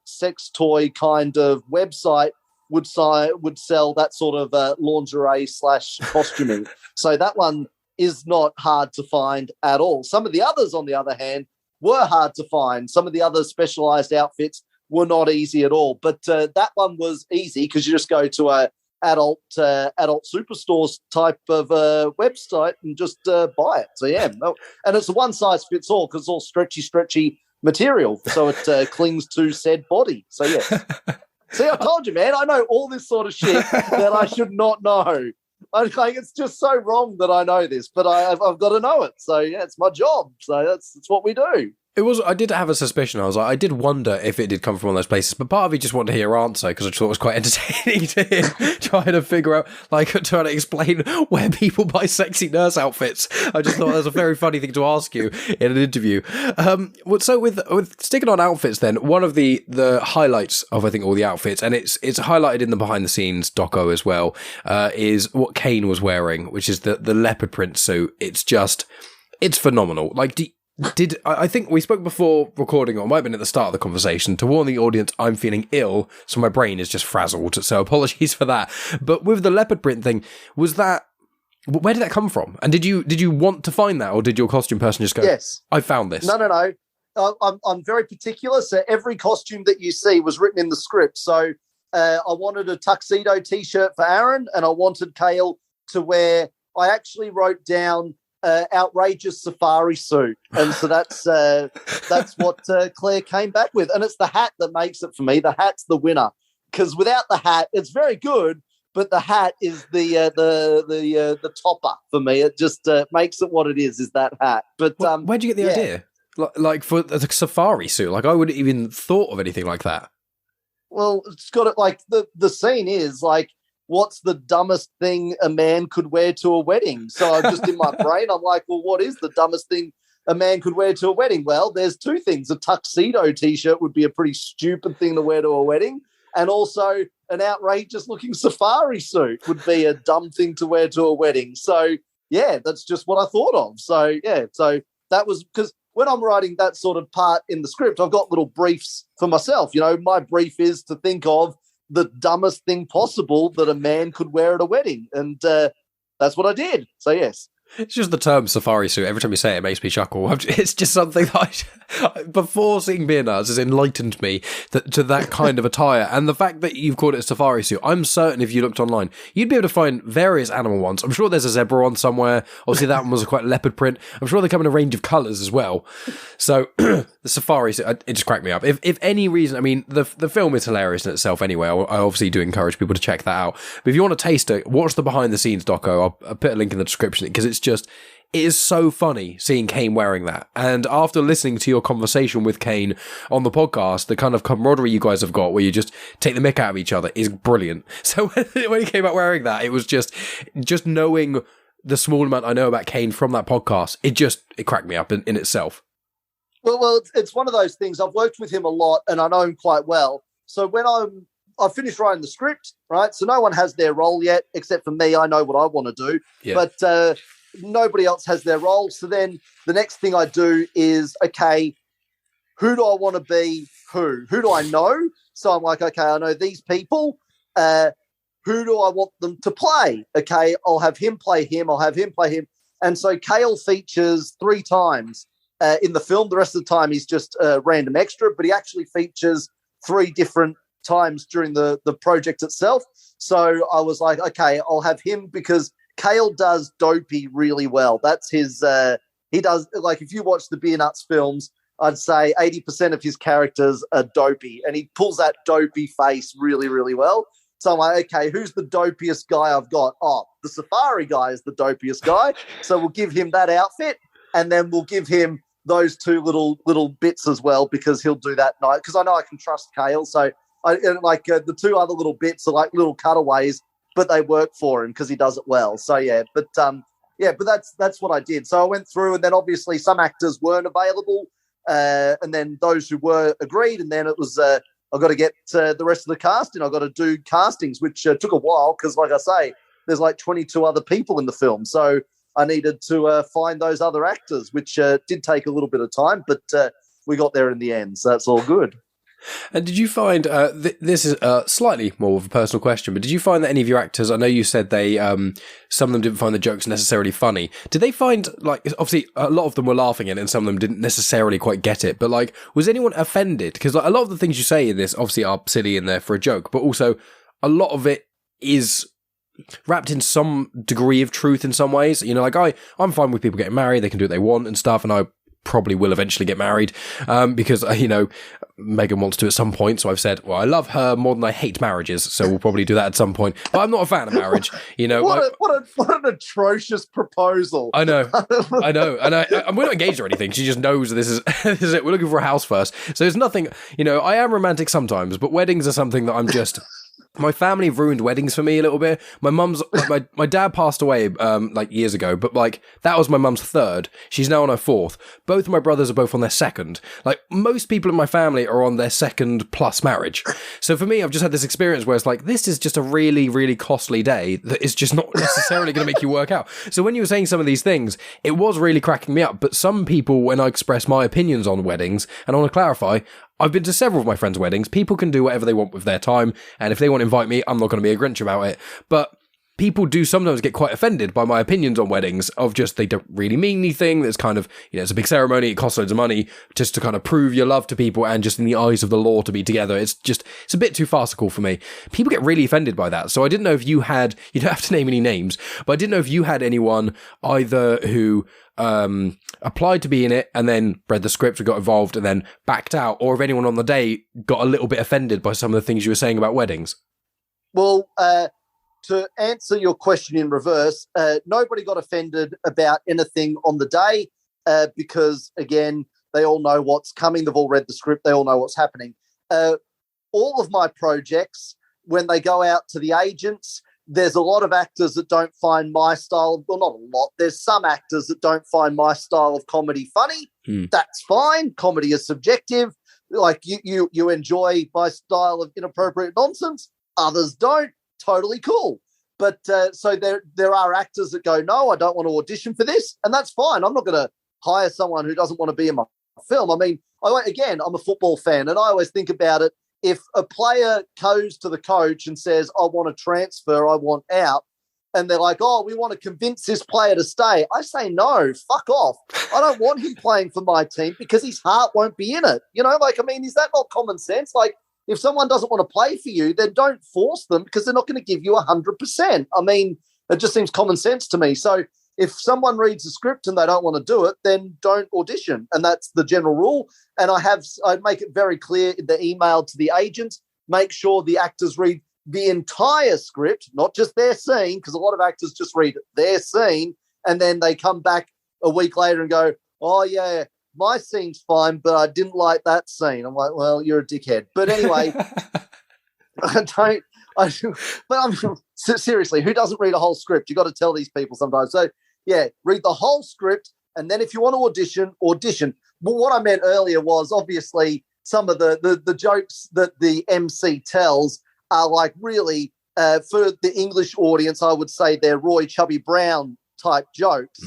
sex toy kind of website would sell that sort of lingerie / costuming. So that one is not hard to find at all. Some of the others, on the other hand, were hard to find. Some of the other specialized outfits were not easy at all. But that one was easy because you just go to a adult superstores type of website and just buy it. So yeah, and it's a one size fits all because it's all stretchy material, so it clings to said body. So yes. See, I told you, man. I know all this sort of shit that I should not know. It's just so wrong that I know this, but I've got to know it. So yeah, it's my job. So that's what we do. I did have a suspicion. I did wonder if it did come from one of those places, but part of me just wanted to hear your answer because I thought it was quite entertaining to hear, trying to figure out, trying to explain where people buy sexy nurse outfits. I just thought that was a very funny thing to ask you in an interview. So with sticking on outfits then, one of the highlights of, I think, all the outfits, and it's highlighted in the behind the scenes doco as well, is what Kane was wearing, which is the leopard print suit. It's phenomenal. I think we spoke before recording, or it might have been at the start of the conversation, to warn the audience I'm feeling ill, so my brain is just frazzled, so apologies for that. But with the leopard print thing, where did that come from? And did you want to find that, or did your costume person just go, yes, I found this? No. I'm very particular, so every costume that you see was written in the script. So I wanted a tuxedo T-shirt for Aaron, and I wanted Cale to wear, I actually wrote down outrageous safari suit, and so that's what Claire came back with, and it's the hat that makes it for me. The hat's the winner, because without the hat, it's very good, but the hat is the topper for me. It just makes it what it is that hat. But where'd you get the idea? Like for the safari suit? I wouldn't even thought of anything like that. Well, it's got it. The scene is what's the dumbest thing a man could wear to a wedding? So I'm just in my brain, I'm like, well, what is the dumbest thing a man could wear to a wedding? Well, there's two things. A tuxedo T-shirt would be a pretty stupid thing to wear to a wedding. And also an outrageous looking safari suit would be a dumb thing to wear to a wedding. So yeah, that's just what I thought of. So yeah, so that was because when I'm writing that sort of part in the script, I've got little briefs for myself. My brief is to think of the dumbest thing possible that a man could wear at a wedding. And that's what I did. So, yes. It's just the term safari suit. Every time you say it, it makes me chuckle. It's just something that before seeing Beernuts has enlightened me to that kind of attire. And the fact that you've called it a safari suit, I'm certain if you looked online, you'd be able to find various animal ones. I'm sure there's a zebra one somewhere. Obviously, that one was a quite leopard print. I'm sure they come in a range of colours as well. So the safari suit, it just cracked me up. If any reason, I mean, the film is hilarious in itself anyway. I obviously do encourage people to check that out. But if you want to taste it, watch the behind the scenes doco. I'll put a link in the description because it is so funny seeing Kane wearing that. And after listening to your conversation with Kane on the podcast, the kind of camaraderie you guys have got where you just take the mick out of each other is brilliant. So when he came out wearing that, it was just knowing the small amount I know about Kane from that podcast, it cracked me up in itself. Well, it's one of those things. I've worked with him a lot and I know him quite well. So when I finished writing the script, right? So no one has their role yet except for me. I know what I want to do. Yeah. But nobody else has their role. So then the next thing I do is, okay, who do I want to be who? Who do I know? So I'm like, okay, I know these people. Who do I want them to play? Okay, I'll have him play him. I'll have him play him. And so Kale features 3 times in the film. The rest of the time he's just a random extra, but he actually features 3 different times during the project itself. So I was like, okay, I'll have him because Kale does Dopey really well. That's his, he does, like, if you watch the Beernuts films, I'd say 80% of his characters are dopey, and he pulls that dopey face really, really well. So I'm like, okay, who's the dopiest guy I've got? Oh, the Safari guy is the dopiest guy. So we'll give him that outfit, and then we'll give him those 2 little bits as well, because he'll do that night. Because I know I can trust Kale. So the 2 other little bits are like little cutaways, but they work for him because he does it well. So but that's what I did. So I went through, and then obviously some actors weren't available, and then those who were agreed, and then it was I've got to get the rest of the casting. I've got to do castings, which took a while because, like I say, there's like 22 other people in the film. So I needed to find those other actors, which did take a little bit of time, but we got there in the end. So that's all good. And did you find, this is slightly more of a personal question, but did you find that any of your actors, I know you said they, some of them didn't find the jokes necessarily funny. Did they find, like, obviously a lot of them were laughing at it and some of them didn't necessarily quite get it, but like, was anyone offended? Because like, a lot of the things you say in this obviously are silly in there for a joke, but also a lot of it is wrapped in some degree of truth in some ways. You know, like I'm fine with people getting married, they can do what they want and stuff, and I probably will eventually get married because Megan wants to at some point, so I've said, well, I love her more than I hate marriages, so we'll probably do that at some point, but I'm not a fan of marriage. What an atrocious proposal. I know and we're not engaged or anything. She just knows this is this is it. We're looking for a house first, so there's nothing, I am romantic sometimes, but weddings are something that I'm just my family have ruined weddings for me a little bit. My mum's, like, my dad passed away, like, years ago, but, like, that was my mum's 3rd. She's now on her 4th. Both of my brothers are both on their 2nd. Like, most people in my family are on their 2nd plus marriage. So for me, I've just had this experience where it's like, this is just a really, really costly day that is just not necessarily going to make you work out. So when you were saying some of these things, it was really cracking me up. But some people, when I express my opinions on weddings, and I want to clarify, I've been to several of my friends' weddings. People can do whatever they want with their time, and if they want to invite me, I'm not going to be a Grinch about it. But people do sometimes get quite offended by my opinions on weddings, of just they don't really mean anything. There's kind of, it's a big ceremony, it costs loads of money just to kind of prove your love to people and just in the eyes of the law to be together. It's a bit too farcical for me. People get really offended by that. So I didn't know if you don't have to name any names, but I didn't know if you had anyone either who applied to be in it and then read the script or got involved and then backed out, or if anyone on the day got a little bit offended by some of the things you were saying about weddings. Well, to answer your question in reverse, nobody got offended about anything on the day because, again, they all know what's coming. They've all read the script. They all know what's happening. All of my projects, when they go out to the agents, there's a lot of actors that don't find my style, well, not a lot. There's some actors that don't find my style of comedy funny. That's fine. Comedy is subjective. Like you enjoy my style of inappropriate nonsense. Others don't. Totally cool. But so there are actors that go, no, I don't want to audition for this. And that's fine. I'm not going to hire someone who doesn't want to be in my film. I mean, I'm a football fan, and I always think about it. If a player goes to the coach and says, I want to transfer, I want out, and they're like, oh, we want to convince this player to stay, I say, no, fuck off. I don't want him playing for my team because his heart won't be in it. Is that not common sense? Like, if someone doesn't want to play for you, then don't force them because they're not going to give you 100%. I mean, it just seems common sense to me. So if someone reads the script and they don't want to do it, then don't audition. And that's the general rule. And I make it very clear in the email to the agent, make sure the actors read the entire script, not just their scene, because a lot of actors just read their scene and then they come back a week later and go, oh, yeah, my scene's fine, but I didn't like that scene. I'm like, well, you're a dickhead. But anyway, seriously, who doesn't read a whole script? You got to tell these people sometimes. So, yeah, read the whole script, and then if you want to audition. But what I meant earlier was obviously some of the jokes that the MC tells are like really, for the English audience, I would say they're Roy Chubby Brown type jokes,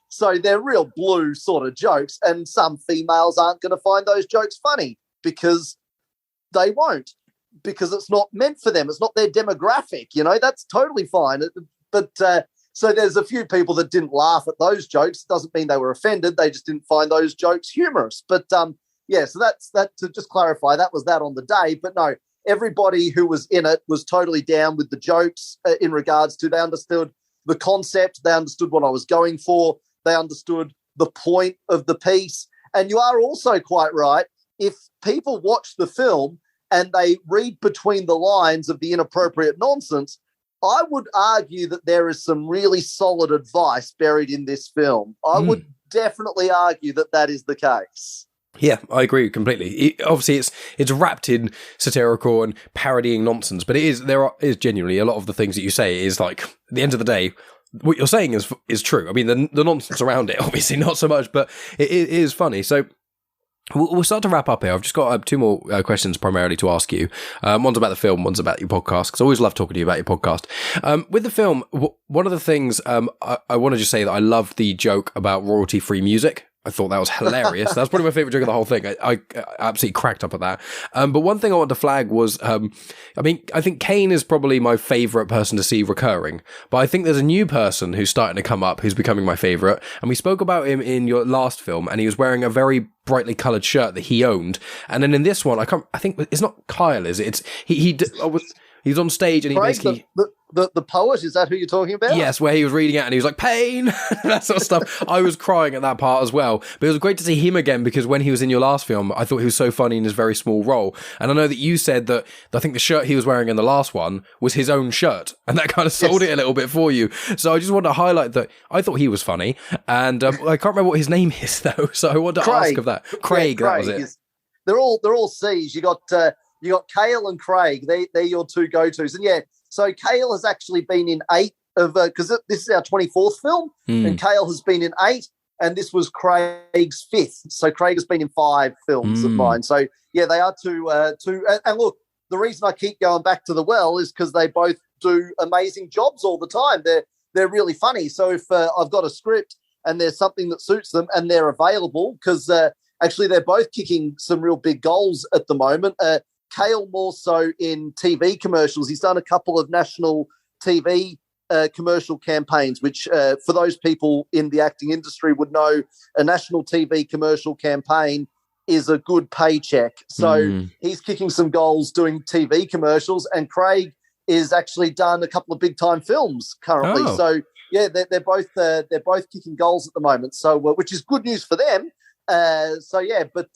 So they're real blue sort of jokes, and some females aren't going to find those jokes funny because they won't, because it's not meant for them. It's not their demographic. That's totally fine. But so there's a few people that didn't laugh at those jokes. Doesn't mean they were offended. They just didn't find those jokes humorous. But yeah, so that's that. To just clarify, that was that on the day. But no, everybody who was in it was totally down with the jokes in regards to, they understood the concept. They understood what I was going for. They understood the point of the piece. And you are also quite right. If people watch the film and they read between the lines of the inappropriate nonsense, I would argue that there is some really solid advice buried in this film. I would definitely argue that that is the case. Yeah, I agree completely. Obviously, it's wrapped in satirical and parodying nonsense, but there is genuinely a lot of the things that you say is like, at the end of the day, what you're saying is true. I mean, the nonsense around it, obviously not so much, but it is funny. So we'll start to wrap up here. I've just got two more questions primarily to ask you. One's about the film, one's about your podcast, because I always love talking to you about your podcast. With the film, one of the things I want to just say that I love the joke about royalty-free music. I thought that was hilarious. That's probably my favourite joke of the whole thing. I absolutely cracked up at that. But one thing I wanted to flag was, I think Kane is probably my favourite person to see recurring. But I think there's a new person who's starting to come up who's becoming my favourite. And we spoke about him in your last film, and he was wearing a very brightly coloured shirt that he owned. And then in this one, I think it's not Kyle, is it? He's on stage and he Craig, basically... The poet, is that who you're talking about? Yes, where he was reading it and he was like, pain, that sort of stuff. I was crying at that part as well. But it was great to see him again, because when he was in your last film, I thought he was so funny in his very small role. And I know that you said that I think the shirt he was wearing in the last one was his own shirt. And that kind of sold it a little bit for you. So I just wanted to highlight that I thought he was funny. And I can't remember what his name is, though. So I wanted to ask of that. Craig, that was it. They're all C's. You got Cale and Craig. They're your two go-tos. And yeah, so Cale has actually been in 8 of, because this is our 24th film, and Cale has been in 8, and this was Craig's 5th. So Craig has been in 5 films of mine. So yeah, they are two. And look, the reason I keep going back to The Well is because they both do amazing jobs all the time. They're really funny. So if I've got a script and there's something that suits them and they're available, because actually they're both kicking some real big goals at the moment. Cale more so in TV commercials. He's done a couple of national TV commercial campaigns, which for those people in the acting industry would know, a national TV commercial campaign is a good paycheck. So he's kicking some goals doing TV commercials, and Craig is actually done a couple of big time films currently. Oh. So yeah, they're both kicking goals at the moment. So which is good news for them. So yeah, but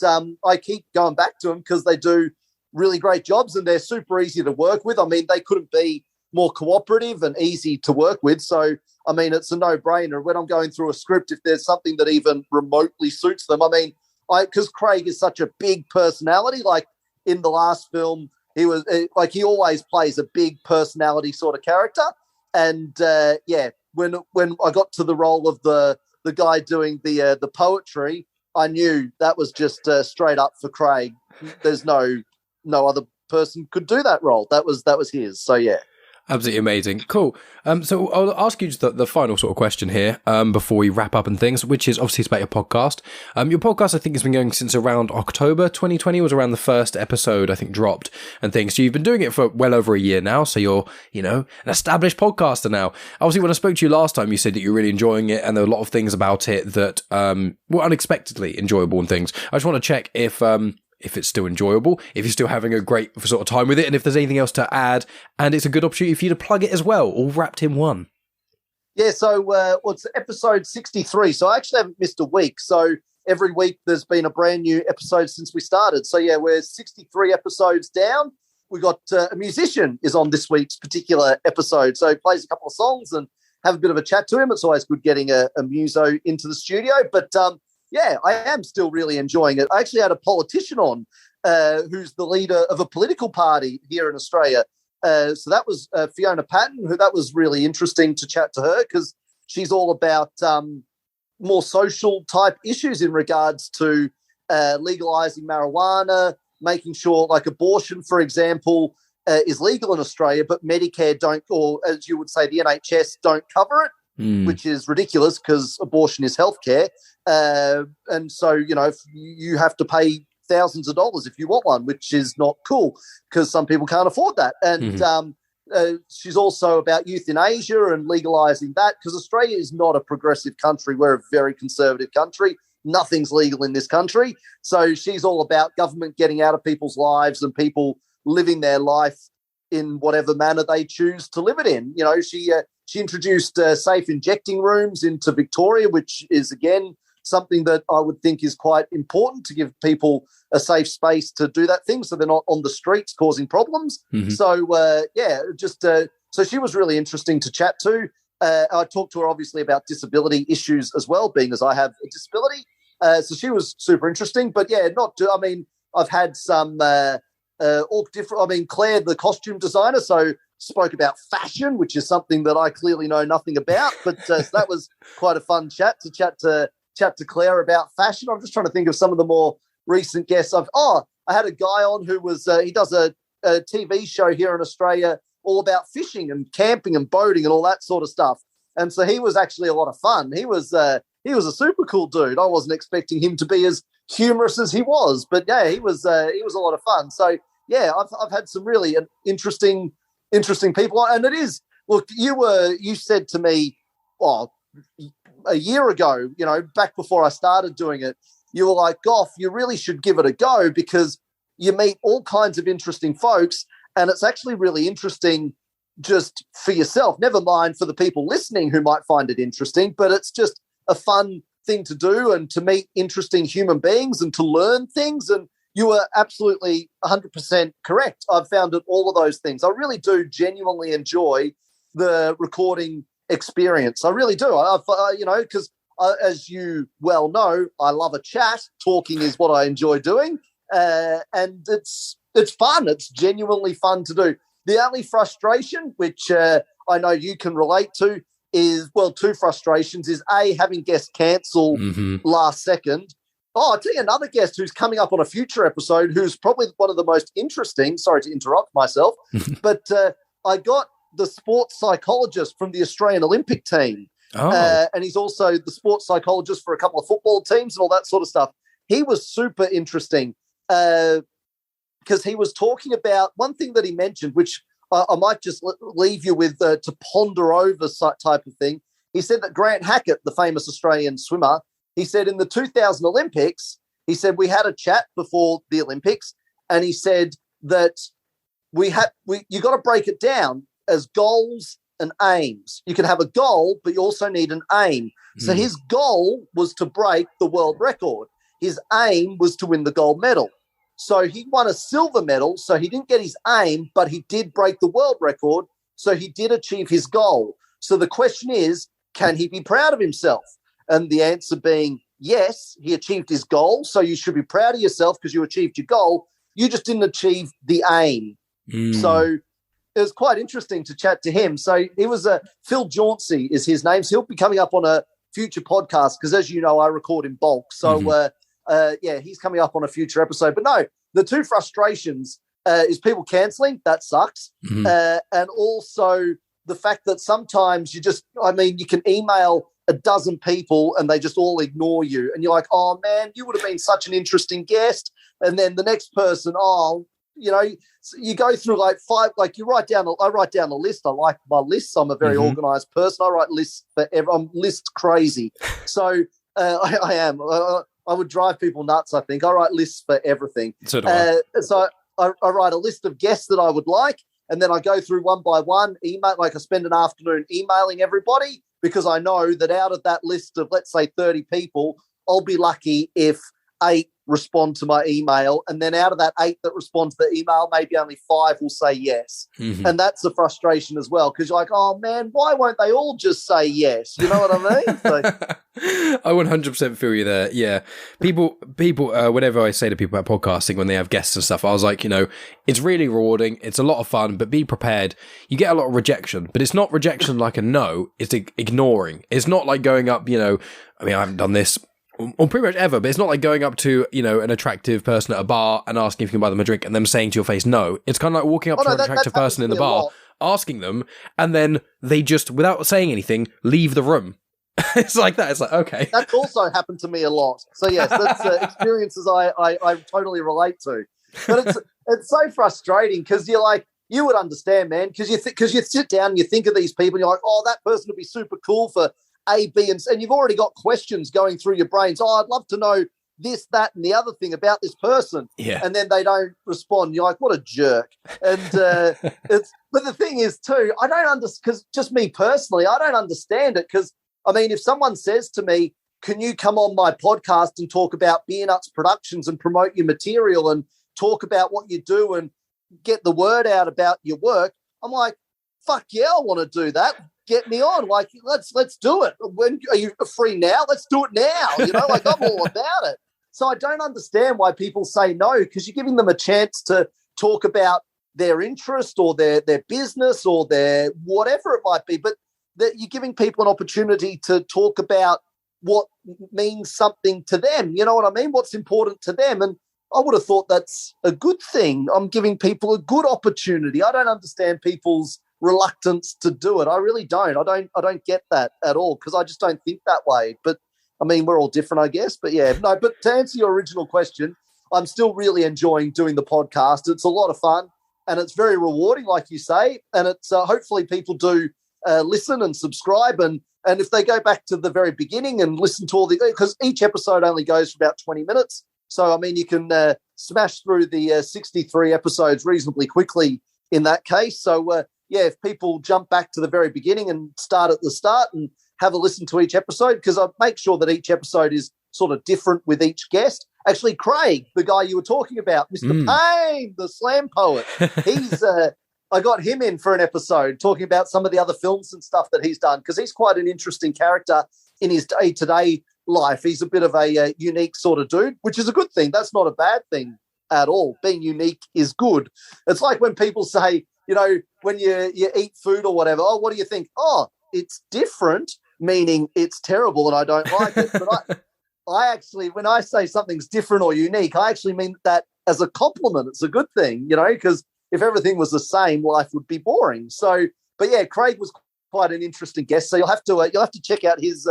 I keep going back to them because they do really great jobs and they're super easy to work with. I mean, they couldn't be more cooperative and easy to work with. So, I mean, it's a no-brainer. When I'm going through a script, if there's something that even remotely suits them, I mean, because Craig is such a big personality, like in the last film, he was like, he always plays a big personality sort of character. And yeah, when I got to the role of the guy doing the poetry, I knew that was just straight up for Craig. There's no other person could do that role. That was his. So yeah. Absolutely amazing. Cool. So I'll ask you just the final sort of question here before we wrap up and things, which is obviously it's about your podcast. Your podcast, I think, has been going since around October 2020, was around the first episode, I think, dropped and things. So you've been doing it for well over a year now. So you're, an established podcaster now. Obviously, when I spoke to you last time, you said that you're really enjoying it and there are a lot of things about it that were unexpectedly enjoyable and things. I just want to check if it's still enjoyable, if you're still having a great sort of time with it, and if there's anything else to add, and it's a good opportunity for you to plug it as well, all wrapped in one. Yeah, so it's episode 63, so I actually haven't missed a week. So every week there's been a brand new episode since we started. So yeah, we're 63 episodes down. We got a musician is on this week's particular episode, so he plays a couple of songs and have a bit of a chat to him. It's always good getting a muso into the studio, but yeah, I am still really enjoying it. I actually had a politician on who's the leader of a political party here in Australia. So that was Fiona Patton, that was really interesting to chat to her because she's all about more social type issues in regards to legalising marijuana, making sure like abortion, for example, is legal in Australia, but Medicare don't, or as you would say, the NHS don't cover it. Which is ridiculous because abortion is healthcare. And so, if you have to pay thousands of dollars if you want one, which is not cool because some people can't afford that. And she's also about euthanasia and legalizing that, because Australia is not a progressive country. We're a very conservative country. Nothing's legal in this country. So she's all about government getting out of people's lives and people living their life in whatever manner they choose to live it in. You know, she introduced safe injecting rooms into Victoria, which is, again, something that I would think is quite important, to give people a safe space to do that thing so they're not on the streets causing problems. So, so she was really interesting to chat to. I talked to her, obviously, about disability issues as well, being as I have a disability. So she was super interesting. But, yeah, I've had some all different – I mean, Claire, the costume designer, spoke about fashion, which is something that I clearly know nothing about. But so that was quite a fun chat to Claire about fashion. I'm just trying to think of some of the more recent guests. I had a guy on who was he does a TV show here in Australia all about fishing and camping and boating and all that sort of stuff. And so he was actually a lot of fun. He was a super cool dude. I wasn't expecting him to be as humorous as he was, but yeah, he was a lot of fun. So yeah, I've had some really interesting people, and it is. Look, you said to me, a year ago, you know, back before I started doing it, you were like, Gough, you really should give it a go, because you meet all kinds of interesting folks, and it's actually really interesting just for yourself, never mind for the people listening who might find it interesting, but it's just a fun thing to do and to meet interesting human beings and to learn things. And you were absolutely 100% correct. I've found it all of those things. I really do genuinely enjoy the recording experience. I really do. Because as you well know, I love a chat. Talking is what I enjoy doing, and it's fun. It's genuinely fun to do. The only frustration, which I know you can relate to, is, well, two frustrations, is A, having guests cancel last second. I'll tell you another guest who's coming up on a future episode who's probably one of the most interesting. Sorry to interrupt myself, but I got the sports psychologist from the Australian Olympic team. And he's also the sports psychologist for a couple of football teams and all that sort of stuff. He was super interesting because he was talking about one thing that he mentioned, which I might just leave you with to ponder over type of thing. He said that Grant Hackett, the famous Australian swimmer, he said in the 2000 Olympics, he said we had a chat before the Olympics, and he said that you got to break it down as goals and aims. You can have a goal, but you also need an aim. So his goal was to break the world record. His aim was to win the gold medal. So he won a silver medal, so he didn't get his aim, but he did break the world record, so he did achieve his goal. So the question is, can he be proud of himself? And the answer being, yes, he achieved his goal, so you should be proud of yourself because you achieved your goal. You just didn't achieve the aim. So it was quite interesting to chat to him. So he was Phil Jauncey is his name. So he'll be coming up on a future podcast because, as you know, I record in bulk. So, he's coming up on a future episode. But no, the two frustrations is people cancelling. That sucks. And also the fact that sometimes you can email a dozen people and they just all ignore you. And you're like, oh, man, you would have been such an interesting guest. And then the next person, you go through like five, like I write down a list. I like my lists. I'm a very organized person. I write lists forever. I'm list crazy. So I am. I would drive people nuts, I think. I write lists for everything. So I write a list of guests that I would like, and then I go through one by one, email, like I spend an afternoon emailing everybody, because I know that out of that list of, let's say, 30 people, I'll be lucky if 8 respond to my email, and then out of that 8 that respond to the email, maybe only 5 will say yes. And that's the frustration as well, because you're like, oh man, why won't they all just say yes? You know what I mean? So, I 100% feel you there. Yeah, people. Whenever I say to people about podcasting when they have guests and stuff, I was like, it's really rewarding. It's a lot of fun, but be prepared. You get a lot of rejection, but it's not rejection like a no. It's ignoring. It's not like going up. I haven't done this or pretty much ever, but it's not like going up to, an attractive person at a bar and asking if you can buy them a drink and them saying to your face no. It's kind of like walking up to an attractive person in the bar, asking them, and then they just, without saying anything, leave the room. It's like that. It's like, okay. That's also happened to me a lot. So yes, that's experiences I totally relate to. But it's so frustrating because you're like, you would understand, man, because you sit down and you think of these people and you're like, oh, that person would be super cool for A, B, and you've already got questions going through your brains. Oh, I'd love to know this, that, and the other thing about this person. Yeah. And then they don't respond. You're like, what a jerk. And but the thing is too, I don't understand, because just me personally, I don't understand it, because I mean, if someone says to me, can you come on my podcast and talk about Beernuts Productions and promote your material and talk about what you do and get the word out about your work, I'm like, fuck yeah, I want to do that. Get me on. Like, let's do it. When are you free now? Let's do it now. You know, like, I'm all about it. So I don't understand why people say no, because you're giving them a chance to talk about their interest or their business or their whatever it might be, but that you're giving people an opportunity to talk about what means something to them. You know what I mean? What's important to them. And I would have thought that's a good thing. I'm giving people a good opportunity. I don't understand people's reluctance to do it. I really don't. I don't get that at all, because I just don't think that way. But I mean, we're all different, I guess. But yeah, no, but to answer your original question, I'm still really enjoying doing the podcast. It's a lot of fun and it's very rewarding, like you say. And it's hopefully people do listen and subscribe. And if they go back to the very beginning and listen to all the, because each episode only goes for about 20 minutes. So, I mean, you can smash through the 63 episodes reasonably quickly in that case. So, yeah, if people jump back to the very beginning and start at the start and have a listen to each episode, because I make sure that each episode is sort of different with each guest. Actually, Craig, the guy you were talking about, Mr. Payne, the slam poet, he's I got him in for an episode talking about some of the other films and stuff that he's done, because he's quite an interesting character in his day-to-day life. He's a bit of a unique sort of dude, which is a good thing. That's not a bad thing at all. Being unique is good. It's like when people say, you know, when you eat food or whatever, oh, what do you think? Oh, it's different, meaning it's terrible and I don't like it. But I actually, when I say something's different or unique, I actually mean that as a compliment. It's a good thing, you know, because if everything was the same, life would be boring. So, but yeah, Craig was quite an interesting guest. So you'll have to check out his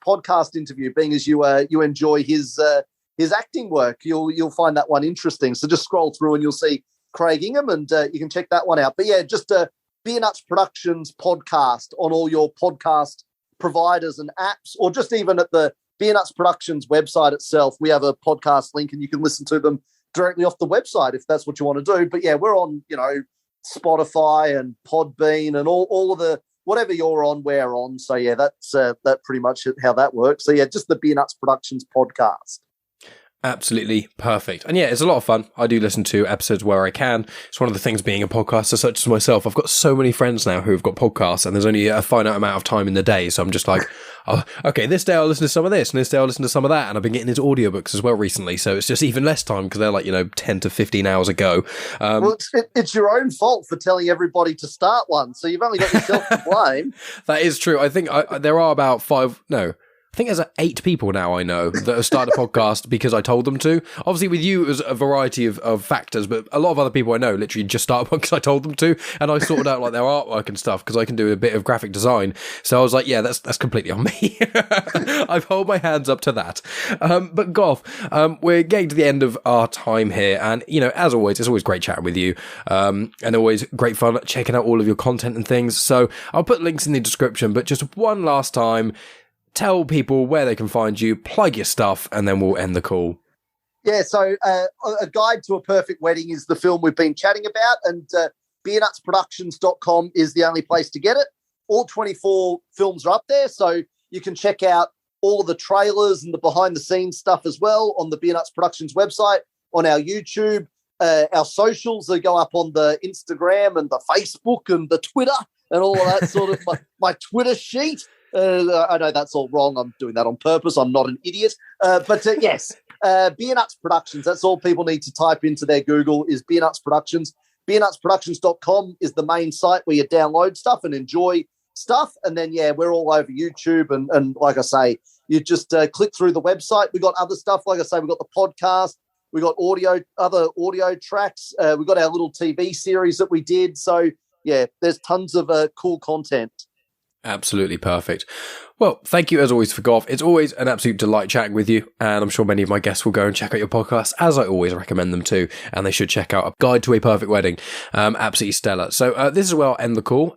podcast interview, being as you enjoy his acting work. You'll find that one interesting. So just scroll through and you'll see Craig Ingham, and you can check that one out. But yeah, just Beernuts Productions podcast on all your podcast providers and apps, or just even at the Beernuts Productions website itself. We have a podcast link and you can listen to them directly off the website if that's what you want to do. But yeah, we're on, you know, Spotify and Podbean and all of the, whatever you're on, we're on. So yeah, that's that pretty much how that works. So yeah, just the Beernuts Productions podcast. Absolutely perfect. And yeah, it's a lot of fun. I do listen to episodes where I can. It's one of the things being a podcaster such as myself. I've got so many friends now who have got podcasts, and there's only a finite amount of time in the day. So I'm just like, oh, okay, this day I'll listen to some of this, and this day I'll listen to some of that. And I've been getting into audiobooks as well recently. So it's just even less time because they're like, 10 to 15 hours a go. Well, it's your own fault for telling everybody to start one. So you've only got yourself to blame. That is true. I think there are about I think there's 8 people now I know that have started a podcast because I told them to. Obviously, with you, it was a variety of factors, but a lot of other people I know literally just started one because I told them to, and I sorted out like their artwork and stuff because I can do a bit of graphic design. So I was like, yeah, that's completely on me. I've held my hands up to that. But Gough, we're getting to the end of our time here, and as always, it's always great chatting with you, and always great fun checking out all of your content and things. So I'll put links in the description, but just one last time, tell people where they can find you, plug your stuff, and then we'll end the call. Yeah, so A Guide to a Perfect Wedding is the film we've been chatting about, and beernutsproductions.com is the only place to get it. All 24 films are up there, so you can check out all the trailers and the behind-the-scenes stuff as well on the Beernuts Productions website, on our YouTube, our socials that go up on the Instagram and the Facebook and the Twitter and all of that sort of my Twitter sheet. I know that's all wrong. I'm doing that on purpose. I'm not an idiot. But yes, Beernuts Productions. That's all people need to type into their Google is Beernuts Productions. Beernutsproductions.com is the main site where you download stuff and enjoy stuff. And then, yeah, we're all over YouTube. And like I say, you just click through the website. We got other stuff. Like I say, we got the podcast. We got other audio tracks. We got our little TV series that we did. So, yeah, there's tons of cool content. Absolutely perfect. Well, thank you as always for Gough. It's always an absolute delight chatting with you, and I'm sure many of my guests will go and check out your podcast, as I always recommend them to, and they should check out A Guide to a Perfect Wedding. Absolutely stellar. So this is where I'll end the call,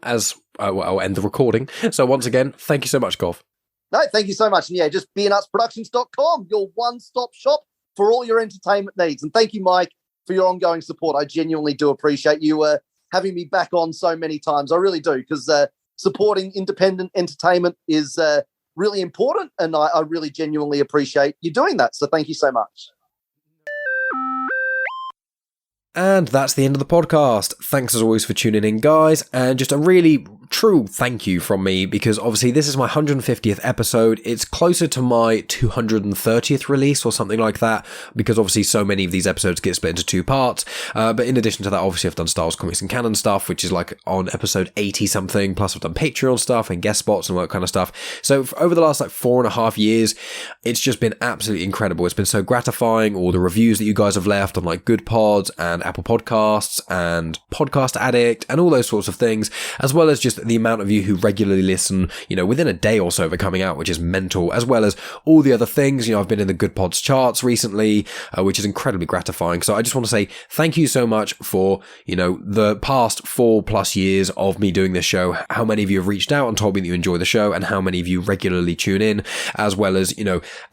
I'll end the recording. So once again, thank you so much, Gough. No, thank you so much. And yeah, just beernutproductions.com, your one-stop shop for all your entertainment needs. And thank you, Mike, for your ongoing support. I genuinely do appreciate you having me back on so many times. I really do, because supporting independent entertainment is really important, and I really genuinely appreciate you doing that. So thank you so much. And that's the end of the podcast. Thanks as always for tuning in, guys, and just a really true thank you from me, because obviously this is my 150th episode. It's closer to my 230th release or something like that, because obviously so many of these episodes get split into two parts. But in addition to that, obviously I've done Star Wars Comics and Canon stuff, which is like on episode 80 something, plus I've done Patreon stuff and guest spots and all that kind of stuff. So over the last like 4.5 years, it's just been absolutely incredible. It's been so gratifying. All the reviews that you guys have left on like Good Pods and Apple Podcasts and Podcast Addict and all those sorts of things, as well as just the amount of you who regularly listen, within a day or so of it coming out, which is mental, as well as all the other things. I've been in the Good Pods charts recently, which is incredibly gratifying. So I just want to say thank you so much for, the past 4+ years of me doing this show, how many of you have reached out and told me that you enjoy the show, and how many of you regularly tune in, as well as,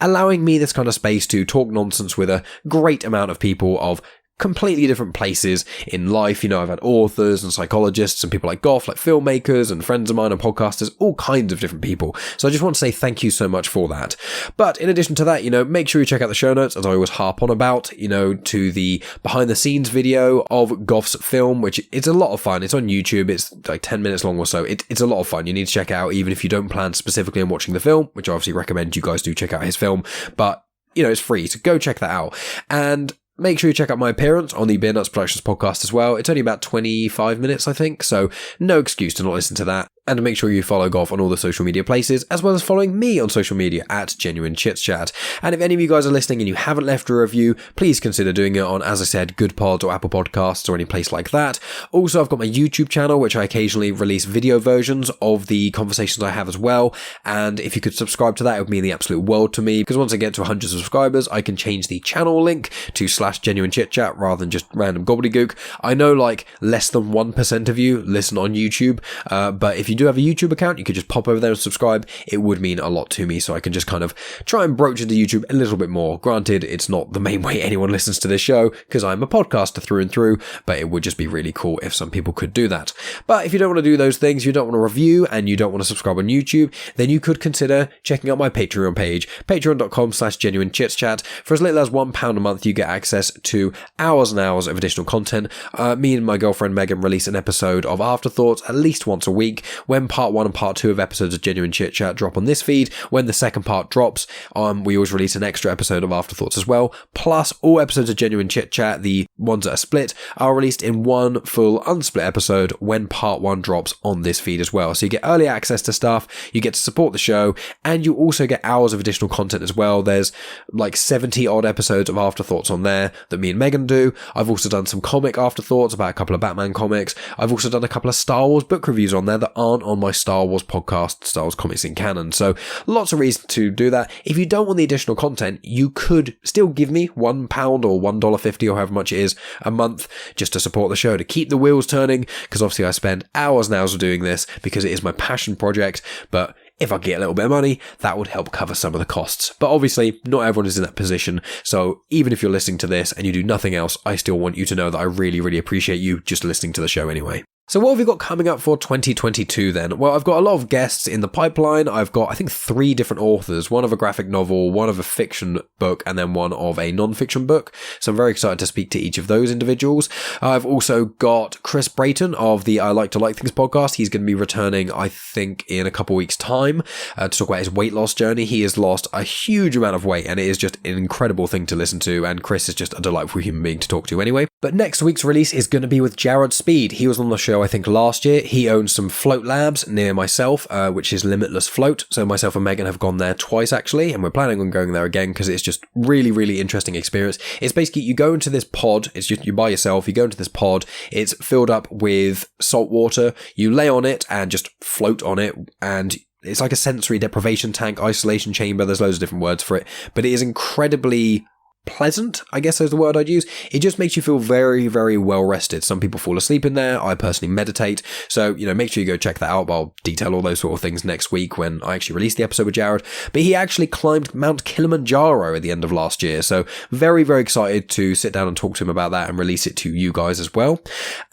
allowing me this kind of space to talk nonsense with a great amount of people of completely different places in life. I've had authors and psychologists and people like Gough, like filmmakers and friends of mine and podcasters, all kinds of different people. So I just want to say thank you so much for that. But in addition to that, make sure you check out the show notes, as I always harp on about, to the behind the scenes video of Gough's film, which it's a lot of fun. It's on YouTube. It's like 10 minutes long or so. It's a lot of fun. You need to check out, even if you don't plan specifically on watching the film, which I obviously recommend you guys do check out his film, but it's free. So go check that out. And make sure you check out my appearance on the Beernuts Productions podcast as well. It's only about 25 minutes, I think, so no excuse to not listen to that. And make sure you follow Gough on all the social media places, as well as following me on social media at Genuine Chit-Chat. And if any of you guys are listening and you haven't left a review, please consider doing it on, as I said, Good Pods or Apple Podcasts or any place like that. Also, I've got my YouTube channel, which I occasionally release video versions of the conversations I have as well. And if you could subscribe to that, it would mean the absolute world to me, because once I get to 100 subscribers, I can change the channel link to /Genuine Chit-Chat rather than just random gobbledygook. I know like less than 1% of you listen on YouTube, but if you do have a YouTube account, you could just pop over there and subscribe. It would mean a lot to me, so I can just kind of try and broach into YouTube a little bit more. Granted, it's not the main way anyone listens to this show, because I'm a podcaster through and through, but it would just be really cool if some people could do that. But if you don't want to do those things, you don't want to review, and you don't want to subscribe on YouTube, then you could consider checking out my Patreon page, patreon.com/genuinechitchat. For as little as £1 a month, you get access to hours and hours of additional content. Me and my girlfriend Megan release an episode of Afterthoughts at least once a week. When part 1 and part 2 of episodes of Genuine Chit-Chat drop on this feed, when the second part drops, we always release an extra episode of Afterthoughts as well. Plus, all episodes of Genuine Chit-Chat, the ones that are split, are released in one full unsplit episode when part 1 drops on this feed as well. So you get early access to stuff, you get to support the show, and you also get hours of additional content as well. There's like 70 odd episodes of Afterthoughts on there that me and Megan do. I've also done some comic Afterthoughts about a couple of Batman comics. I've also done a couple of Star Wars book reviews on there that aren't on my Star Wars podcast, Star Wars Comics in Canon. So lots of reasons to do that. If you don't want the additional content, you could still give me £1 or $1.50 or however much it is a month just to support the show, to keep the wheels turning, because obviously I spend hours and hours of doing this because it is my passion project. But if I get a little bit of money, that would help cover some of the costs. But obviously, not everyone is in that position. So even if you're listening to this and you do nothing else, I still want you to know that I really, really appreciate you just listening to the show anyway. So what have we got coming up for 2022 then? Well, I've got a lot of guests in the pipeline. I've got, I think, 3 different authors, one of a graphic novel, one of a fiction book, and then one of a non-fiction book. So I'm very excited to speak to each of those individuals. I've also got Chris Brayton of the I Like to Like Things podcast. He's going to be returning, I think, in a couple weeks' time to talk about his weight loss journey. He has lost a huge amount of weight, and it is just an incredible thing to listen to, and Chris is just a delightful human being to talk to anyway. But next week's release is going to be with Jared Speed. He was on the show show, I think, last year. He owns some float labs near myself, which is Limitless Float. So myself and Megan have gone there twice, actually, and we're planning on going there again because it's just really, really interesting experience. It's basically, you go into this pod, it's just you by yourself, you go into this pod, it's filled up with salt water, you lay on it and just float on it, and it's like a sensory deprivation tank, isolation chamber, there's loads of different words for it, but it is incredibly pleasant, I guess is the word I'd use. It just makes you feel very, very well rested. Some people fall asleep in there. I personally meditate. So, make sure you go check that out. I'll detail all those sort of things next week when I actually release the episode with Jared. But he actually climbed Mount Kilimanjaro at the end of last year. So very, very excited to sit down and talk to him about that and release it to you guys as well.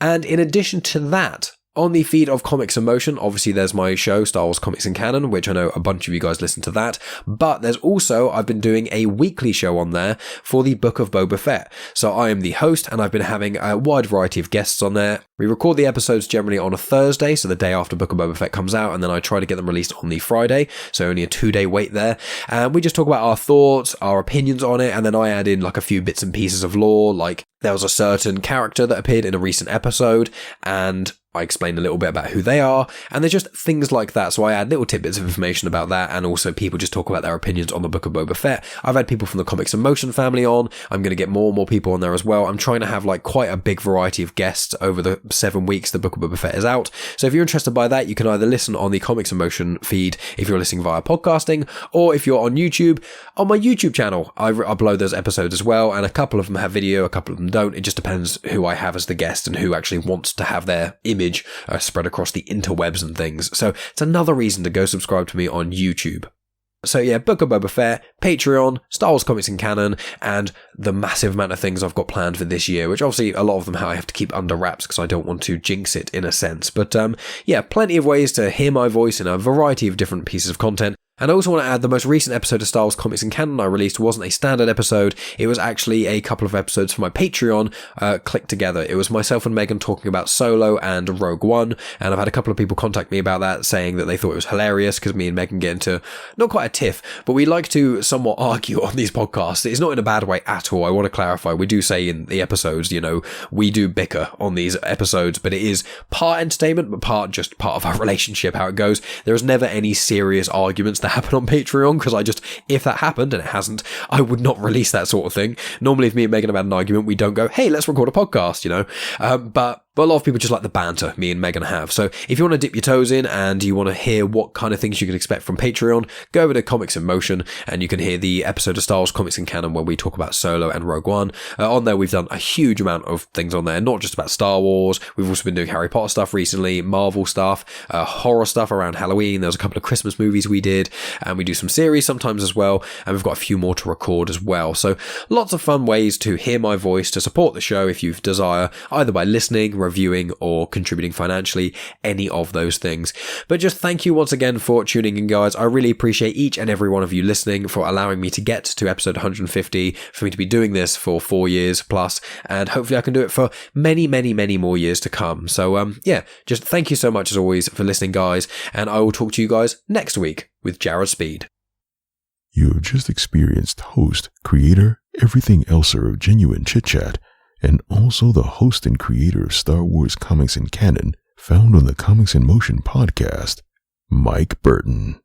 And in addition to that, on the feed of Comics in Motion, obviously there's my show, Star Wars Comics in Canon, which I know a bunch of you guys listen to that. But there's also, I've been doing a weekly show on there for the Book of Boba Fett. So I am the host, and I've been having a wide variety of guests on there. We record the episodes generally on a Thursday, so the day after Book of Boba Fett comes out, and then I try to get them released on the Friday, so only a 2-day wait there. And we just talk about our thoughts, our opinions on it, and then I add in like a few bits and pieces of lore, like there was a certain character that appeared in a recent episode, and I explain a little bit about who they are, and there's just things like that. So I add little tidbits of information about that, and also people just talk about their opinions on the Book of Boba Fett. I've had people from the Comics in Motion family on. I'm going to get more and more people on there as well. I'm trying to have like quite a big variety of guests over the 7 weeks the Book of Boba Fett is out. So if you're interested by that, you can either listen on the Comics in Motion feed if you're listening via podcasting, or if you're on YouTube, on my YouTube channel. I upload those episodes as well, and a couple of them have video, a couple of them don't. It just depends who I have as the guest and who actually wants to have their image spread across the interwebs and things. So it's another reason to go subscribe to me on YouTube. So yeah, Book of Boba Fett, Patreon, Star Wars Comics in Canon, and the massive amount of things I've got planned for this year, which obviously a lot of them I have to keep under wraps because I don't want to jinx it in a sense. But yeah, plenty of ways to hear my voice in a variety of different pieces of content. And I also want to add the most recent episode of Star Wars Comics in Canon I released wasn't a standard episode. It was actually a couple of episodes for my Patreon clicked together. It was myself and Megan talking about Solo and Rogue One. And I've had a couple of people contact me about that, saying that they thought it was hilarious because me and Megan get into not quite a tiff, but we like to somewhat argue on these podcasts. It's not in a bad way at all. I want to clarify. We do say in the episodes, we do bicker on these episodes, but it is part entertainment, but part of our relationship, how it goes. There is never any serious arguments that happen on Patreon, because if that happened, and it hasn't, I would not release that sort of thing. Normally, if me and Megan have had an argument, we don't go, hey, let's record a podcast, but a lot of people just like the banter me and Megan have. So if you want to dip your toes in and you want to hear what kind of things you can expect from Patreon, go over to Comics in Motion and you can hear the episode of Star Wars Comics in Canon where we talk about Solo and Rogue One. On there, we've done a huge amount of things on there, not just about Star Wars. We've also been doing Harry Potter stuff recently, Marvel stuff, horror stuff around Halloween. There was a couple of Christmas movies we did, and we do some series sometimes as well, and we've got a few more to record as well. So lots of fun ways to hear my voice, to support the show if you desire, either by listening, reviewing, or contributing financially, any of those things. But just thank you once again for tuning in, guys. I really appreciate each and every one of you listening, for allowing me to get to episode 150, for me to be doing this for 4 years plus, and hopefully I can do it for many, many, many more years to come. So yeah, just thank you so much as always for listening, guys, and I will talk to you guys next week with Jared Speed. You have just experienced host, creator, everything elser of Genuine Chit-Chat, and also the host and creator of Star Wars Comics in Canon, found on the Comics in Motion podcast, Mike Burton.